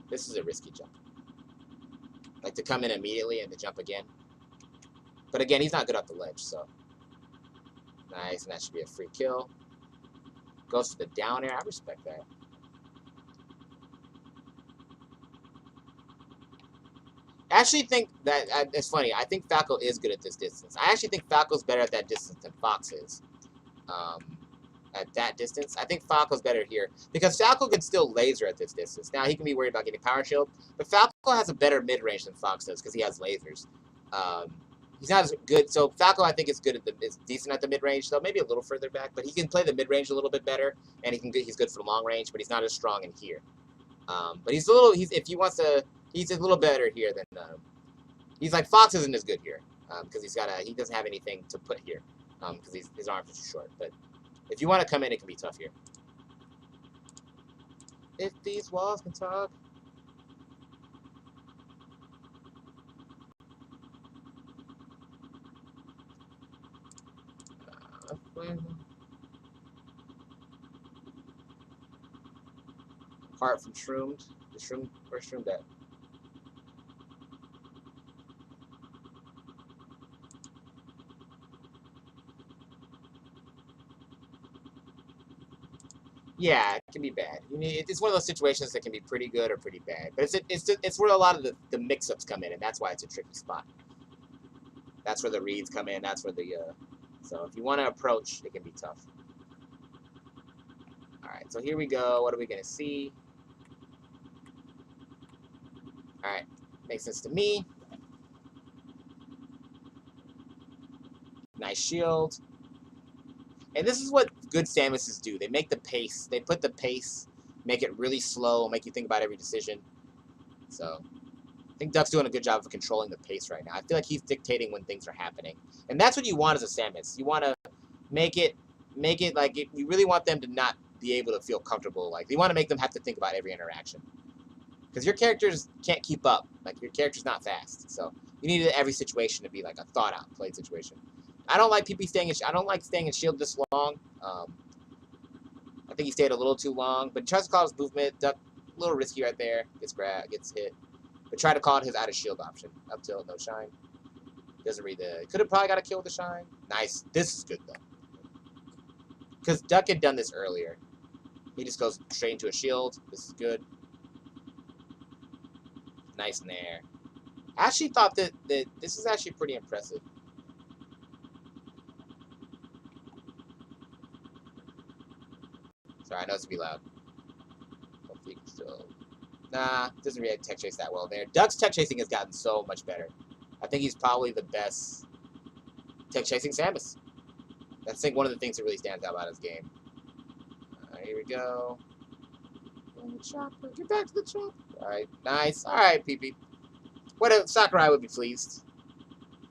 This is a risky jump. Like to come in immediately and to jump again. But again, he's not good off the ledge, so. Nice, and that should be a free kill. Goes for the down air. I respect that. I actually think that, it's funny, I think Falco is good at this distance. I actually think Falco's better at that distance than Fox is. At that distance. I think Falco's better here. Because Falco can still laser at this distance. Now, he can be worried about getting power shield. But Falco has a better mid-range than Fox does because he has lasers. He's not as good. So Falco, I think, is decent at the mid-range, though. Maybe a little further back. But he can play the mid-range a little bit better. And he's good for the long range. But he's not as strong in here. But he's a little... if he wants to... He's a little better here than... he's like... Fox isn't as good here. Because he doesn't have anything to put here. Because his arms are too short. But... if you want to come in, it can be tough here. If these walls can talk. Heart from Shroomed. Where's Shroomed at? Yeah, it can be bad. It's one of those situations that can be pretty good or pretty bad. But it's where a lot of the mix-ups come in, and that's why it's a tricky spot. That's where the reads come in. That's where the... so if you want to approach, it can be tough. All right, so here we go. What are we going to see? All right, makes sense to me. Nice shield. And this is what good Samuses do. They make the pace. They put the pace make it really slow, make you think about every decision. So I think Duck's doing a good job of controlling the pace right now. I feel like he's dictating when things are happening, and that's what you want as a Samus. You want to make it like you really want them to not be able to feel comfortable. Like you want to make them have to think about every interaction, because your characters can't keep up. Like your character's not fast, so you need every situation to be like a thought out played situation. I don't like PP staying in. I don't like staying in shield this long. I think he stayed a little too long, but he tries to call his movement. Duck a little risky right there. Gets grabbed, gets hit. But try to call it his out of shield option. Up till no shine. Doesn't read the. Could have probably got a kill with the shine. Nice. This is good though. Because Duck had done this earlier. He just goes straight into a shield. This is good. Nice in there. I actually thought that this is actually pretty impressive. Sorry, I know it's gonna be loud. Hopefully you can still. Nah, doesn't really tech chase that well there. Duck's tech chasing has gotten so much better. I think he's probably the best tech chasing Samus. That's, I think, one of the things that really stands out about his game. Here we go. Chopper. Get back to the chopper. Alright, nice. Alright, PP. What a Sakurai would be pleased.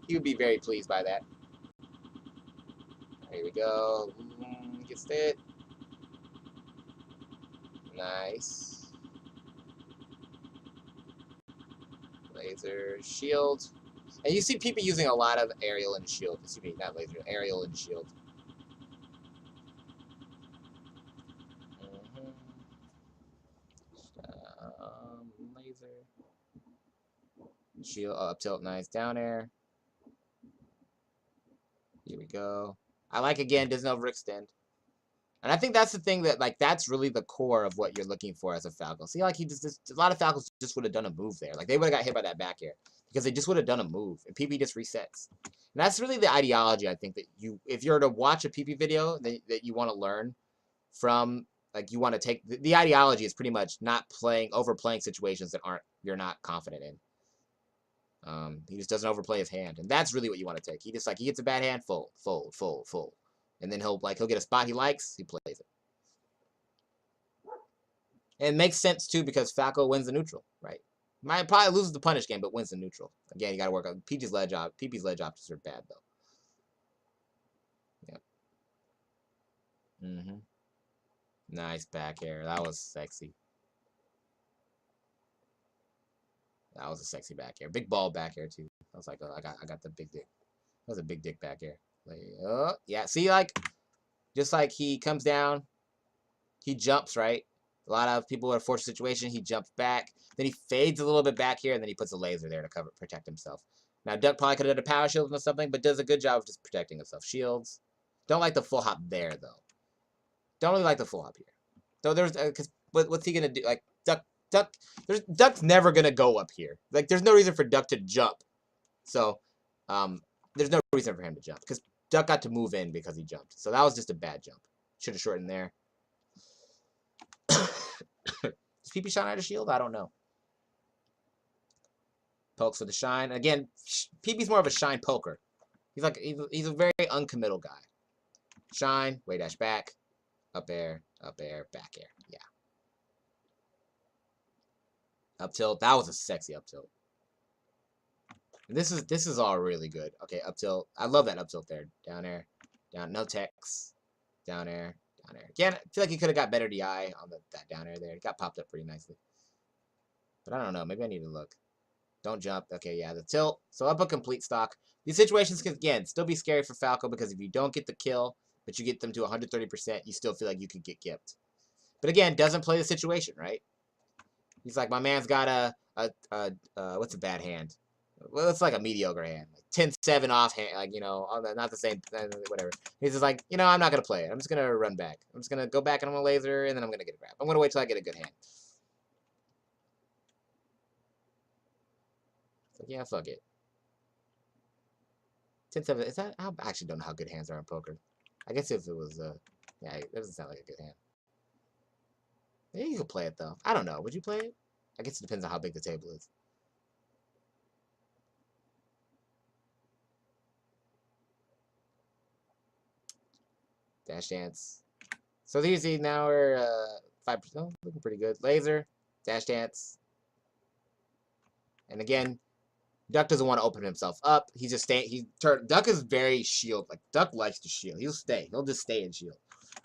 He would be very pleased by that. Here we go. Gets it. Nice. Laser shield. And you see PP using a lot of aerial and shield. Excuse me, not laser, aerial and shield. Laser. Shield, up tilt, nice. Down air. Here we go. I like, again, doesn't overextend. And I think that's the thing that, like, that's really the core of what you're looking for as a Falco. See, like, a lot of Falcons just would have done a move there. Like, they would have got hit by that back air because they just would have done a move, and PP just resets. And that's really the ideology, I think, that if you're to watch a PP video that you want to learn from, like, you want to take, the ideology is pretty much not overplaying situations that you're not confident in. He just doesn't overplay his hand, and that's really what you want to take. He gets a bad hand, fold, fold, fold, fold. And then he'll get a spot he likes, he plays it. And it makes sense too because Falco wins the neutral, right? Might probably loses the punish game, but wins the neutral. Again, you gotta work on PP's ledge options are bad though. Yep. Nice back air. That was sexy. That was a sexy back air. Big ball back air too. I was like, oh, I got the big dick. That was a big dick back air. Like, oh, yeah. See, like, just like he comes down, he jumps, right? A lot of people are forced situation. He jumps back. Then he fades a little bit back here, and then he puts a laser there to protect himself. Now, Duck probably could have done a power shield or something, but does a good job of just protecting himself. Shields. Don't like the full hop there, though. Don't really like the full hop here. So there's, because what's he gonna do? Like, Duck's never gonna go up here. Like, there's no reason for Duck to jump. So, there's no reason for him to jump because Duck got to move in because he jumped. So that was just a bad jump. Should have shortened there. Does PP shine out of shield? I don't know. Pokes for the shine. Again, PP's more of a shine poker. He's a very uncommittal guy. Shine, way dash back, up air, back air. Yeah. Up tilt. That was a sexy up tilt. And this is all really good. Okay, up tilt. I love that up tilt there. Down air, down, no techs. Down air, down air. Again, I feel like he could have got better DI on that down air there. It got popped up pretty nicely. But I don't know. Maybe I need to look. Don't jump. Okay, yeah, the tilt. So up a complete stock. These situations can, again, still be scary for Falco because if you don't get the kill, but you get them to 130%, you still feel like you could get gipped. But again, doesn't play the situation, right? He's like, my man's got what's a bad hand? Well, it's like a mediocre hand. Like 10-7 offhand, like, you know, not the same, whatever. He's just like, you know, I'm not going to play it. I'm just going to run back. I'm just going to go back and I'm going to laser, and then I'm going to get a grab. I'm going to wait till I get a good hand. Like, yeah, fuck it. 10-7, is that? I actually don't know how good hands are in poker. I guess if it was, yeah, it doesn't sound like a good hand. Maybe you could play it, though. I don't know. Would you play it? I guess it depends on how big the table is. Dash dance. So these now are, 5%. Looking pretty good. Laser, dash dance. And again, Duck doesn't want to open himself up. He's just staying. Duck is very shield. Like Duck likes to shield. He'll stay. He'll just stay in shield.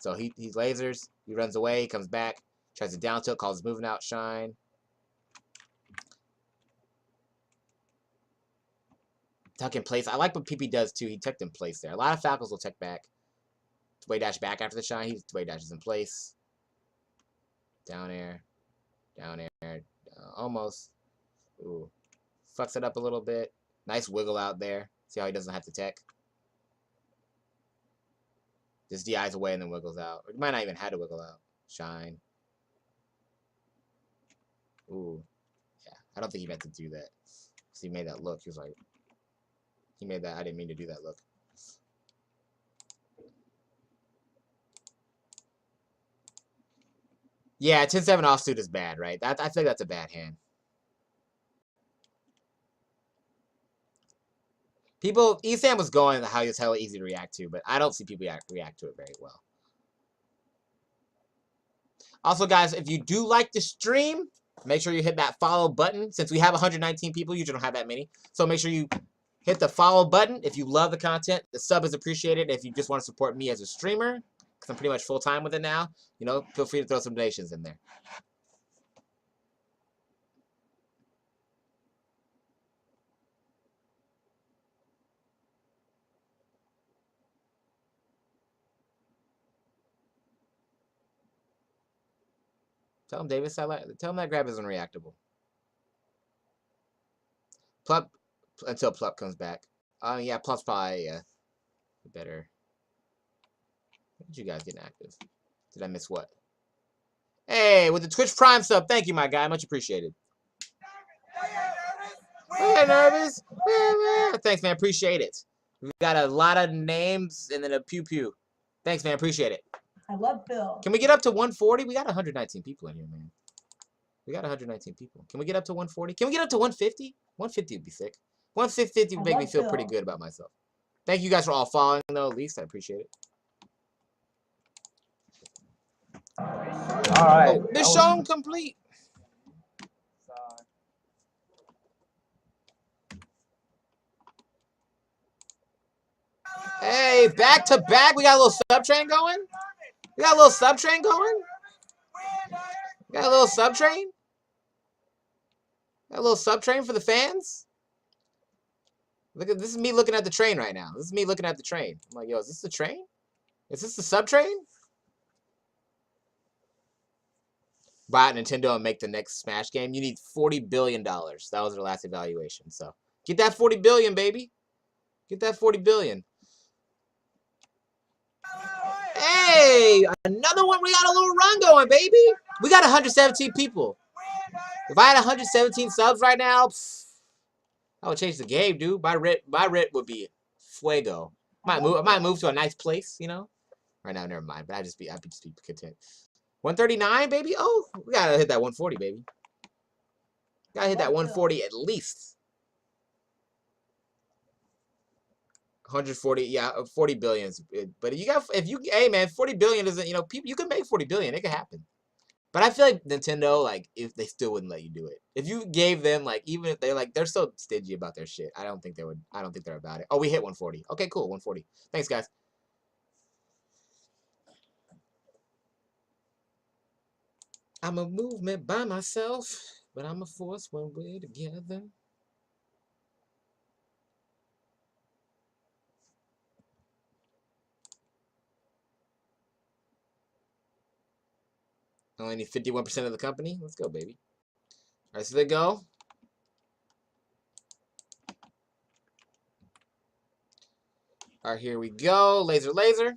So he lasers. He runs away. He comes back. Tries to down tilt. Calls his moving out. Shine. Tuck in place. I like what PP does too. He tucked in place there. A lot of Falcons will tuck back. Way dash back after the shine. He way dashes in place. Down air. Down air. Almost. Ooh. Fucks it up a little bit. Nice wiggle out there. See how he doesn't have to tech. Just DIs away and then wiggles out. Or he might not even have to wiggle out. Shine. Ooh. Yeah. I don't think he meant to do that. So he made that look. He was like, he made that. I didn't mean to do that look. Yeah, 10-7 offsuit is bad, right? I think that's a bad hand. People, Icies was going how he was hella easy to react to, but I don't see people react to it very well. Also, guys, if you do like the stream, make sure you hit that follow button. Since we have 119 people, you don't have that many. So make sure you hit the follow button if you love the content. The sub is appreciated. If you just want to support me as a streamer, because I'm pretty much full-time with it now, you know, feel free to throw some donations in there. Tell him, Davis, tell him that grab is unreactable. Plup, until Plup comes back. Yeah, Plup's probably better. When did you guys get active? Did I miss what? Hey, with the Twitch Prime sub, thank you, my guy. Much appreciated. Hey, nervous. Thanks, man. Appreciate it. We've got a lot of names and then a pew pew. Thanks, man. Appreciate it. I love Bill. Can we get up to 140? We got 119 people in here, man. We got 119 people. Can we get up to 140? Can we get up to 150? 150 would be sick. 150 would make me feel pretty good about myself. Thank you guys for all following, though. At least I appreciate it. All right. Oh, mission complete. Hey, back to back. We got a little sub train going. We got a little sub train going. We got a little sub train. Got a little sub train for the fans. Look at this is me looking at the train right now. This is me looking at the train. I'm like, yo, is this the train? Is this the sub train? Buy Nintendo and make the next Smash game. You need $40 billion. That was their last evaluation. So get that 40 billion, baby. Get that 40 billion. Hey, another one. We got a little run going, baby. We got 117 people. If I had 117 subs right now, I would change the game, dude. My rent would be fuego. I might move to a nice place, you know. Right now, never mind. But I'd just be content. 139, baby. Oh, we gotta hit that 140, baby. Gotta hit that 140 at least. 140, yeah, 40 billion. But hey man, 40 billion isn't, you know, people, you can make 40 billion. It could happen. But I feel like Nintendo, like, if they still wouldn't let you do it. If you gave them, like, even if they're so stingy about their shit. I don't think they're about it. Oh, we hit 140. Okay, cool, 140. Thanks, guys. I'm a movement by myself, but I'm a force when we're together. Only need 51% of the company. Let's go, baby. All right, so they go. All right, here we go. Laser, laser.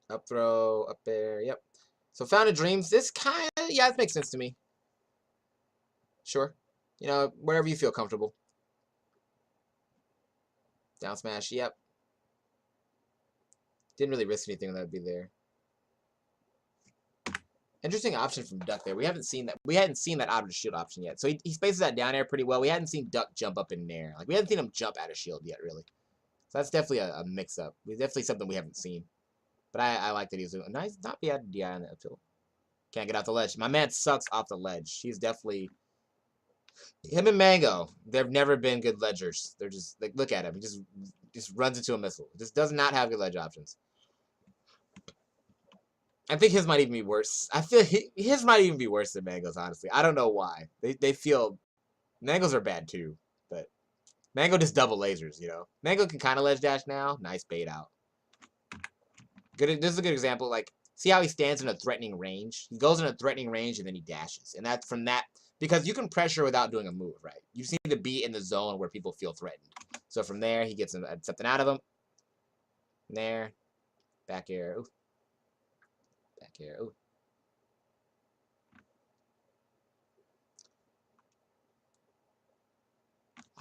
Up throw, up there. Yep. So Founded Dreams. This kind of, yeah, it makes sense to me. Sure. You know, wherever you feel comfortable. Down smash. Yep. Didn't really risk anything that would be there. Interesting option from Duck there. We haven't seen that. We hadn't seen that out of shield option yet. So he spaces that down air pretty well. We hadn't seen Duck jump up in air. Like we hadn't seen him jump out of shield yet, really. So that's definitely a mix-up. It's definitely something we haven't seen. But I like that he's nice. Not bad DI on the up tilt. Can't get off the ledge. My man sucks off the ledge. He's definitely him and Mango. They've never been good ledgers. They're just like look at him. He just runs into a missile. Just does not have good ledge options. I think his might even be worse. I feel his might even be worse than Mango's. Honestly, I don't know why. They feel Mango's are bad too, but Mango just double lasers. You know, Mango can kind of ledge dash now. Nice bait out. Good. This is a good example. Like, see how he stands in a threatening range? He goes in a threatening range and then he dashes, and that's from that because you can pressure without doing a move, right? You just need to be in the zone where people feel threatened. So from there, he gets something out of him. There, back air. Ooh. Back air. Ooh.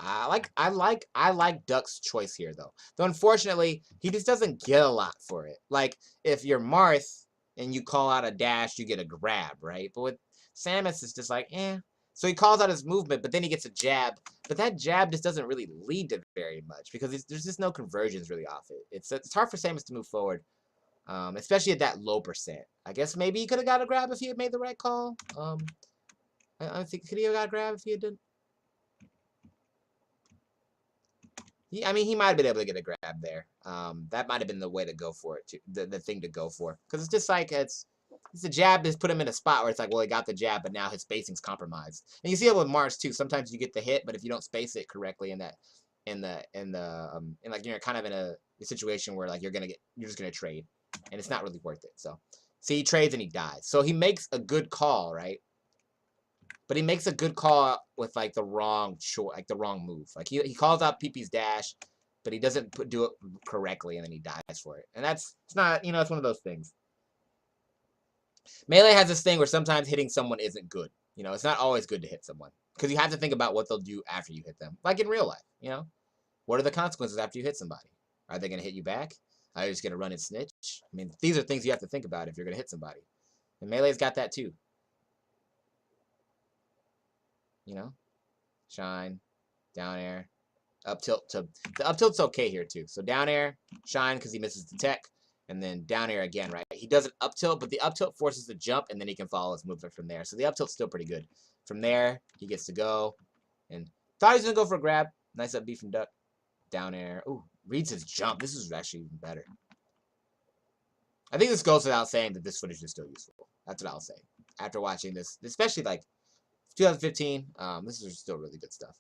I like Duck's choice here though. Though unfortunately, he just doesn't get a lot for it. Like if you're Marth and you call out a dash, you get a grab, right? But with Samus, it's just like, eh. So he calls out his movement, but then he gets a jab. But that jab just doesn't really lead to very much because there's just no conversions really off it. It's hard for Samus to move forward, especially at that low percent. I guess maybe he could have got a grab if he had made the right call. I think could he have got a grab if he had done. I mean, he might have been able to get a grab there. That might have been the way to go for it, too, the thing to go for. Because it's just like, it's a jab that's put him in a spot where it's like, well, he got the jab, but now his spacing's compromised. And you see it with Mars, too. Sometimes you get the hit, but if you don't space it correctly in like, you're kind of in a situation where, like, you're just going to trade. And it's not really worth it. So, see, he trades and he dies. So he makes a good call, right? But he makes a good call with like the wrong move. Like he calls out PP's dash, but he doesn't do it correctly, and then he dies for it. And it's not, it's one of those things. Melee has this thing where sometimes hitting someone isn't good. It's not always good to hit someone because you have to think about what they'll do after you hit them. Like in real life, what are the consequences after you hit somebody? Are they going to hit you back? Are you just going to run and snitch? I mean, these are things you have to think about if you're going to hit somebody. And Melee's got that too. Shine, down air, up tilt to the up tilt's okay here too. So down air, shine because he misses the tech, and then down air again, right? He does an up tilt, but the up tilt forces the jump, and then he can follow his movement from there. So the up tilt's still pretty good. From there, he gets to go, and thought he was gonna go for a grab. Nice up B from Duck. Down air. Ooh, reads his jump. This is actually even better. I think this goes without saying that this footage is still useful. That's what I'll say. After watching this, especially like 2015, this is still really good stuff.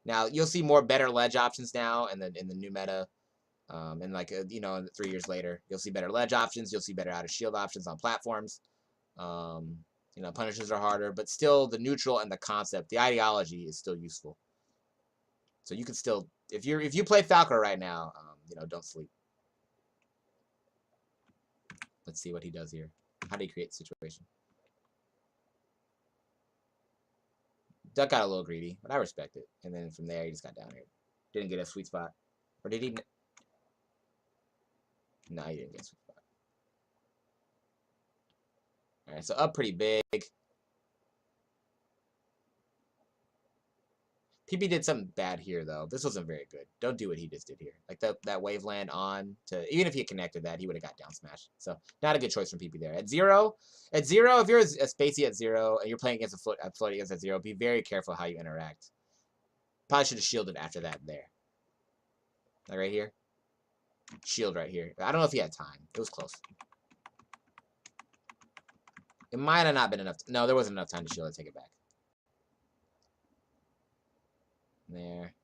Now you'll see more better ledge options now, and then in the new meta, and like 3 years later, you'll see better ledge options. You'll see better out of shield options on platforms. Punishes are harder, but still the neutral and the concept, the ideology is still useful. So you can still, if you play Falco right now, don't sleep. Let's see what he does here. How do you create the situation? Duck got a little greedy, but I respect it. And then from there, he just got down here. Didn't get a sweet spot. Or did he? No, he didn't get a sweet spot. All right, so up pretty big. PP did something bad here, though. This wasn't very good. Don't do what he just did here. Like that wave land on to, even if he had connected that, he would have got down smash. So not a good choice from PP there. At zero, if you're a spacey at 0 and you're playing against a float against at 0, be very careful how you interact. Probably should have shielded after that there. Like right here. Shield right here. I don't know if he had time. It was close. It might have not been enough. No, there wasn't enough time to shield it. Take it back. There.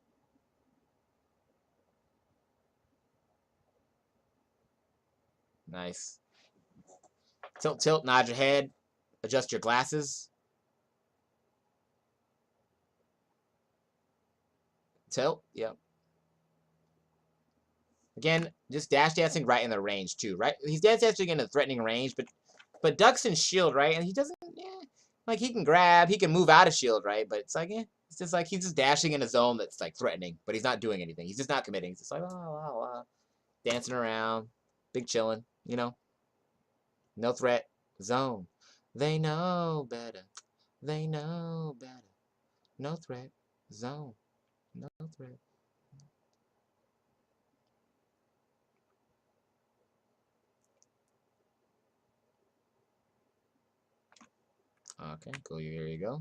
Nice. Tilt, nod your head. Adjust your glasses. Tilt, yep. Again, just dash dancing right in the range too, right? He's dash dancing in a threatening range, but Duck's in shield, right? And he doesn't, like he can grab, he can move out of shield, right? But it's like, it's just like he's just dashing in a zone that's like threatening, but he's not doing anything. He's just not committing. He's just like, dancing around, big chilling, no threat zone. They know better. They know better. No threat zone. No threat. Okay, cool. Here you go.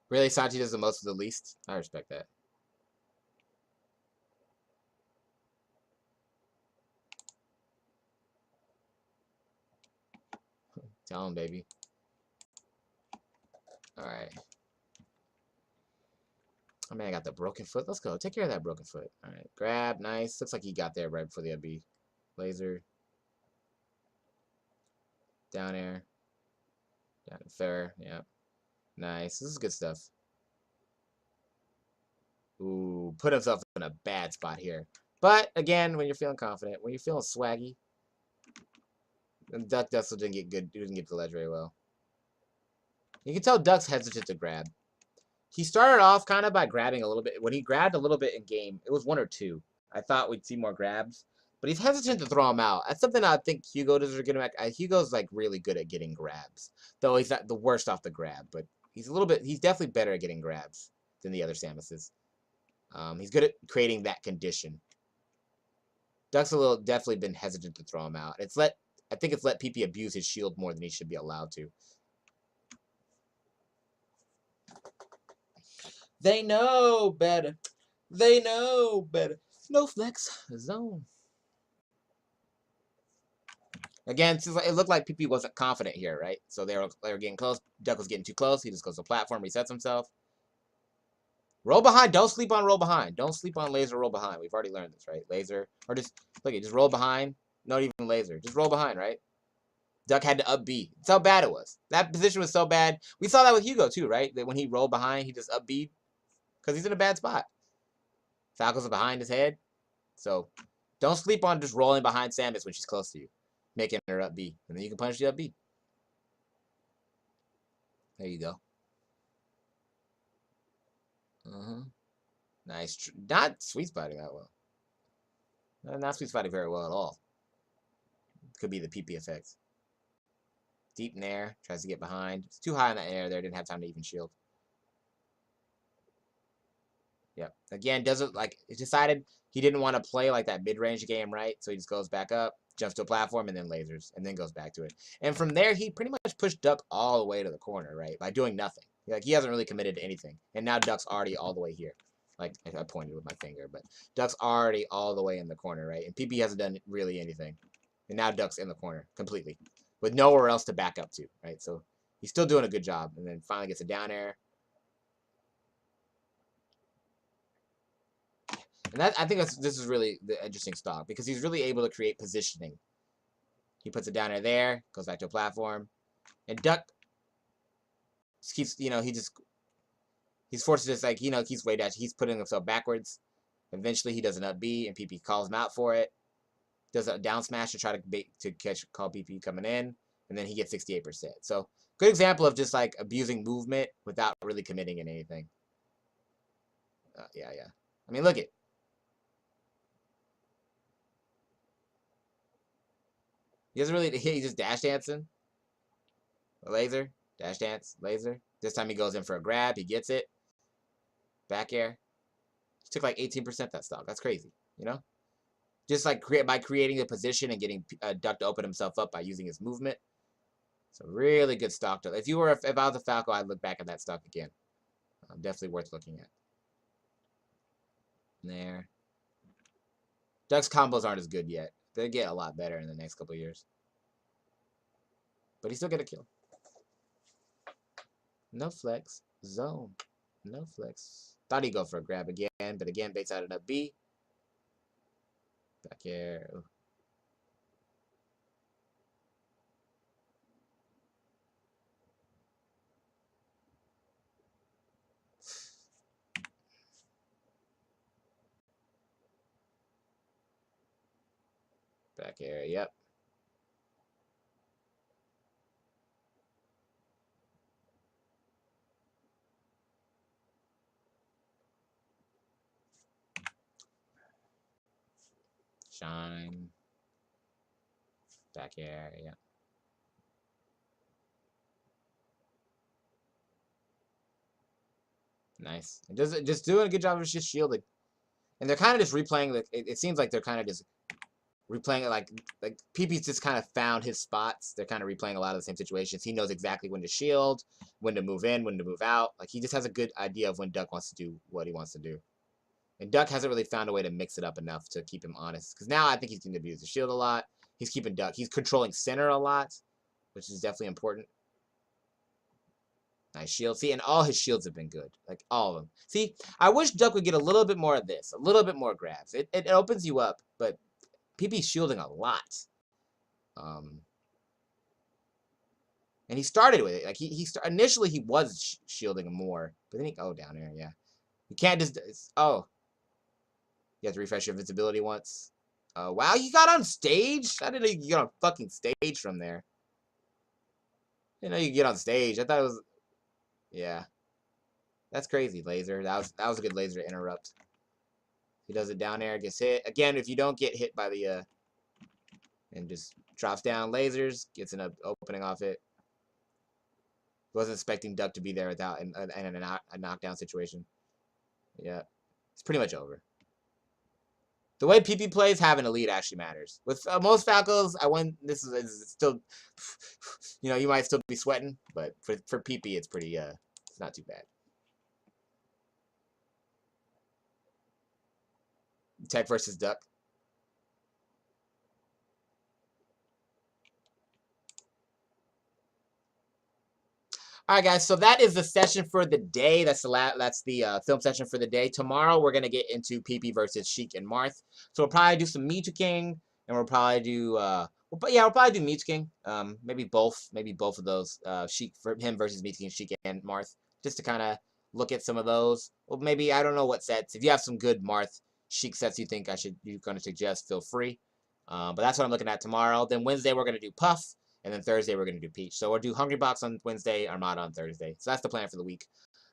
Really, Santi does the most of the least? I respect that. Tell him, baby. Alright. Oh, man, I got the broken foot. Let's go. Take care of that broken foot. Alright. Grab. Nice. Looks like he got there right before the B. Laser. Down air. Down fair. Yep. Nice. This is good stuff. Ooh, put himself in a bad spot here. But, again, when you're feeling confident, when you're feeling swaggy, Duck Dustle didn't get good. He didn't get the ledge very well. You can tell Duck's hesitant to grab. He started off kind of by grabbing a little bit. When he grabbed a little bit in game, it was 1 or 2. I thought we'd see more grabs. But he's hesitant to throw him out. That's something I think Hugo does get him. Hugo's like really good at getting grabs. Though he's not the worst off the grab. But he's definitely better at getting grabs than the other Samuses. He's good at creating that condition. Duck's definitely been hesitant to throw him out. I think it's let PP abuse his shield more than he should be allowed to. They know better. They know better. No flex zone. Again, it looked like PP wasn't confident here, right? So they were getting close. Duck was getting too close. He just goes to the platform, resets himself. Roll behind. Don't sleep on roll behind. Don't sleep on laser roll behind. We've already learned this, right? Laser. Or just roll behind. Not even laser. Just roll behind, right? Duck had to up B. That's how bad it was. That position was so bad. We saw that with Hugo too, right? That when he rolled behind, he just up B because he's in a bad spot. Falco's behind his head. So don't sleep on just rolling behind Samus when she's close to you. Making her up B. And then you can punish the up B. There you go. Nice. Not sweet spotting that well. Not sweet spotting very well at all. Could be the PP effects. Deep in air. Tries to get behind. It's too high in the air there. Didn't have time to even shield. Yep. Again, he decided he didn't want to play like that mid-range game, right? So he just goes back up, jumps to a platform, and then lasers, and then goes back to it. And from there, he pretty much pushed Duck all the way to the corner, right? By doing nothing. Like, he hasn't really committed to anything. And now Duck's already all the way here. Like, I pointed with my finger, but Duck's already all the way in the corner, right? And PP hasn't done really anything. And now Duck's in the corner completely. With nowhere else to back up to, right? So he's still doing a good job. And then finally gets a down air. And I think this is really the interesting stock because he's really able to create positioning. He puts it down there, goes back to a platform, and Duck just keeps, he's forced to just keeps way down. He's putting himself backwards. Eventually, he does an up B, and PP calls him out for it. Does a down smash to try to call PP coming in, and then he gets 68%. So good example of just like abusing movement without really committing in anything. Yeah. I mean, look at. He doesn't really. He's just dash dancing. A laser. Dash dance. Laser. This time he goes in for a grab. He gets it. Back air. He took like 18% that stock. That's crazy. Just like by creating a position and getting Duck to open himself up by using his movement. It's a really good stock. If I was a Falco, I'd look back at that stock again. Definitely worth looking at. There. Duck's combos aren't as good yet. They'll get a lot better in the next couple of years. But he's still gonna kill. No flex. Zone. No flex. Thought he'd go for a grab again, but again, baits out an up B. Back here. Ooh. Back here, yep. Shine. Back air, yeah. Nice. It does just doing a good job of just shielding. And they're kind of just replaying the. It seems like they're kind of just replaying it like PP's just kind of found his spots. They're kind of replaying a lot of the same situations. He knows exactly when to shield, when to move in, when to move out. Like he just has a good idea of when Duck wants to do what he wants to do. And Duck hasn't really found a way to mix it up enough to keep him honest. Because now I think he's going to abuse the shield a lot. He's keeping Duck. He's controlling center a lot, which is definitely important. Nice shield. See, and all his shields have been good. Like, all of them. See, I wish Duck would get a little bit more of this. A little bit more grabs. It opens you up, but PP's shielding a lot. And he started with it. Like, initially he was shielding more. But then oh, down there, yeah. You can't just... Oh. You have to refresh your invincibility once. Wow, you got on stage? I didn't know you could get on fucking stage from there. I didn't know you could get on stage. I thought it was... Yeah. That's crazy, laser. That was a good laser to interrupt. He does it down there, gets hit. Again, if you don't get hit by the... and just drops down lasers, gets an opening off it. Wasn't expecting Duck to be there without a knockdown situation. Yeah. It's pretty much over. The way PP plays, having a lead actually matters. With most Falcos, this is still, you know, you might still be sweating, but for PP, it's pretty, it's not too bad. Tech versus Duck. All right, guys. So that is the session for the day. That's the film session for the day. Tomorrow we're gonna get into PP versus Sheik and Marth. So we'll probably do some Mewtwo King, and we'll probably do we'll probably do Mewtwo King. Maybe both of those. Sheik for him versus Mewtwo King, Sheik and Marth, just to kind of look at some of those. Well, maybe I don't know what sets. If you have some good Marth Sheik sets you think you're gonna suggest, feel free. But that's what I'm looking at tomorrow. Then Wednesday we're gonna do Puff. And then Thursday, we're going to do Peach. So we'll do Hungry Box on Wednesday, Armada on Thursday. So that's the plan for the week.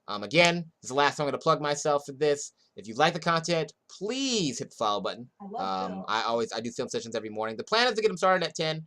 Again, this is the last time I'm going to plug myself for this. If you like the content, please hit the follow button. I do film sessions every morning. The plan is to get them started at 10.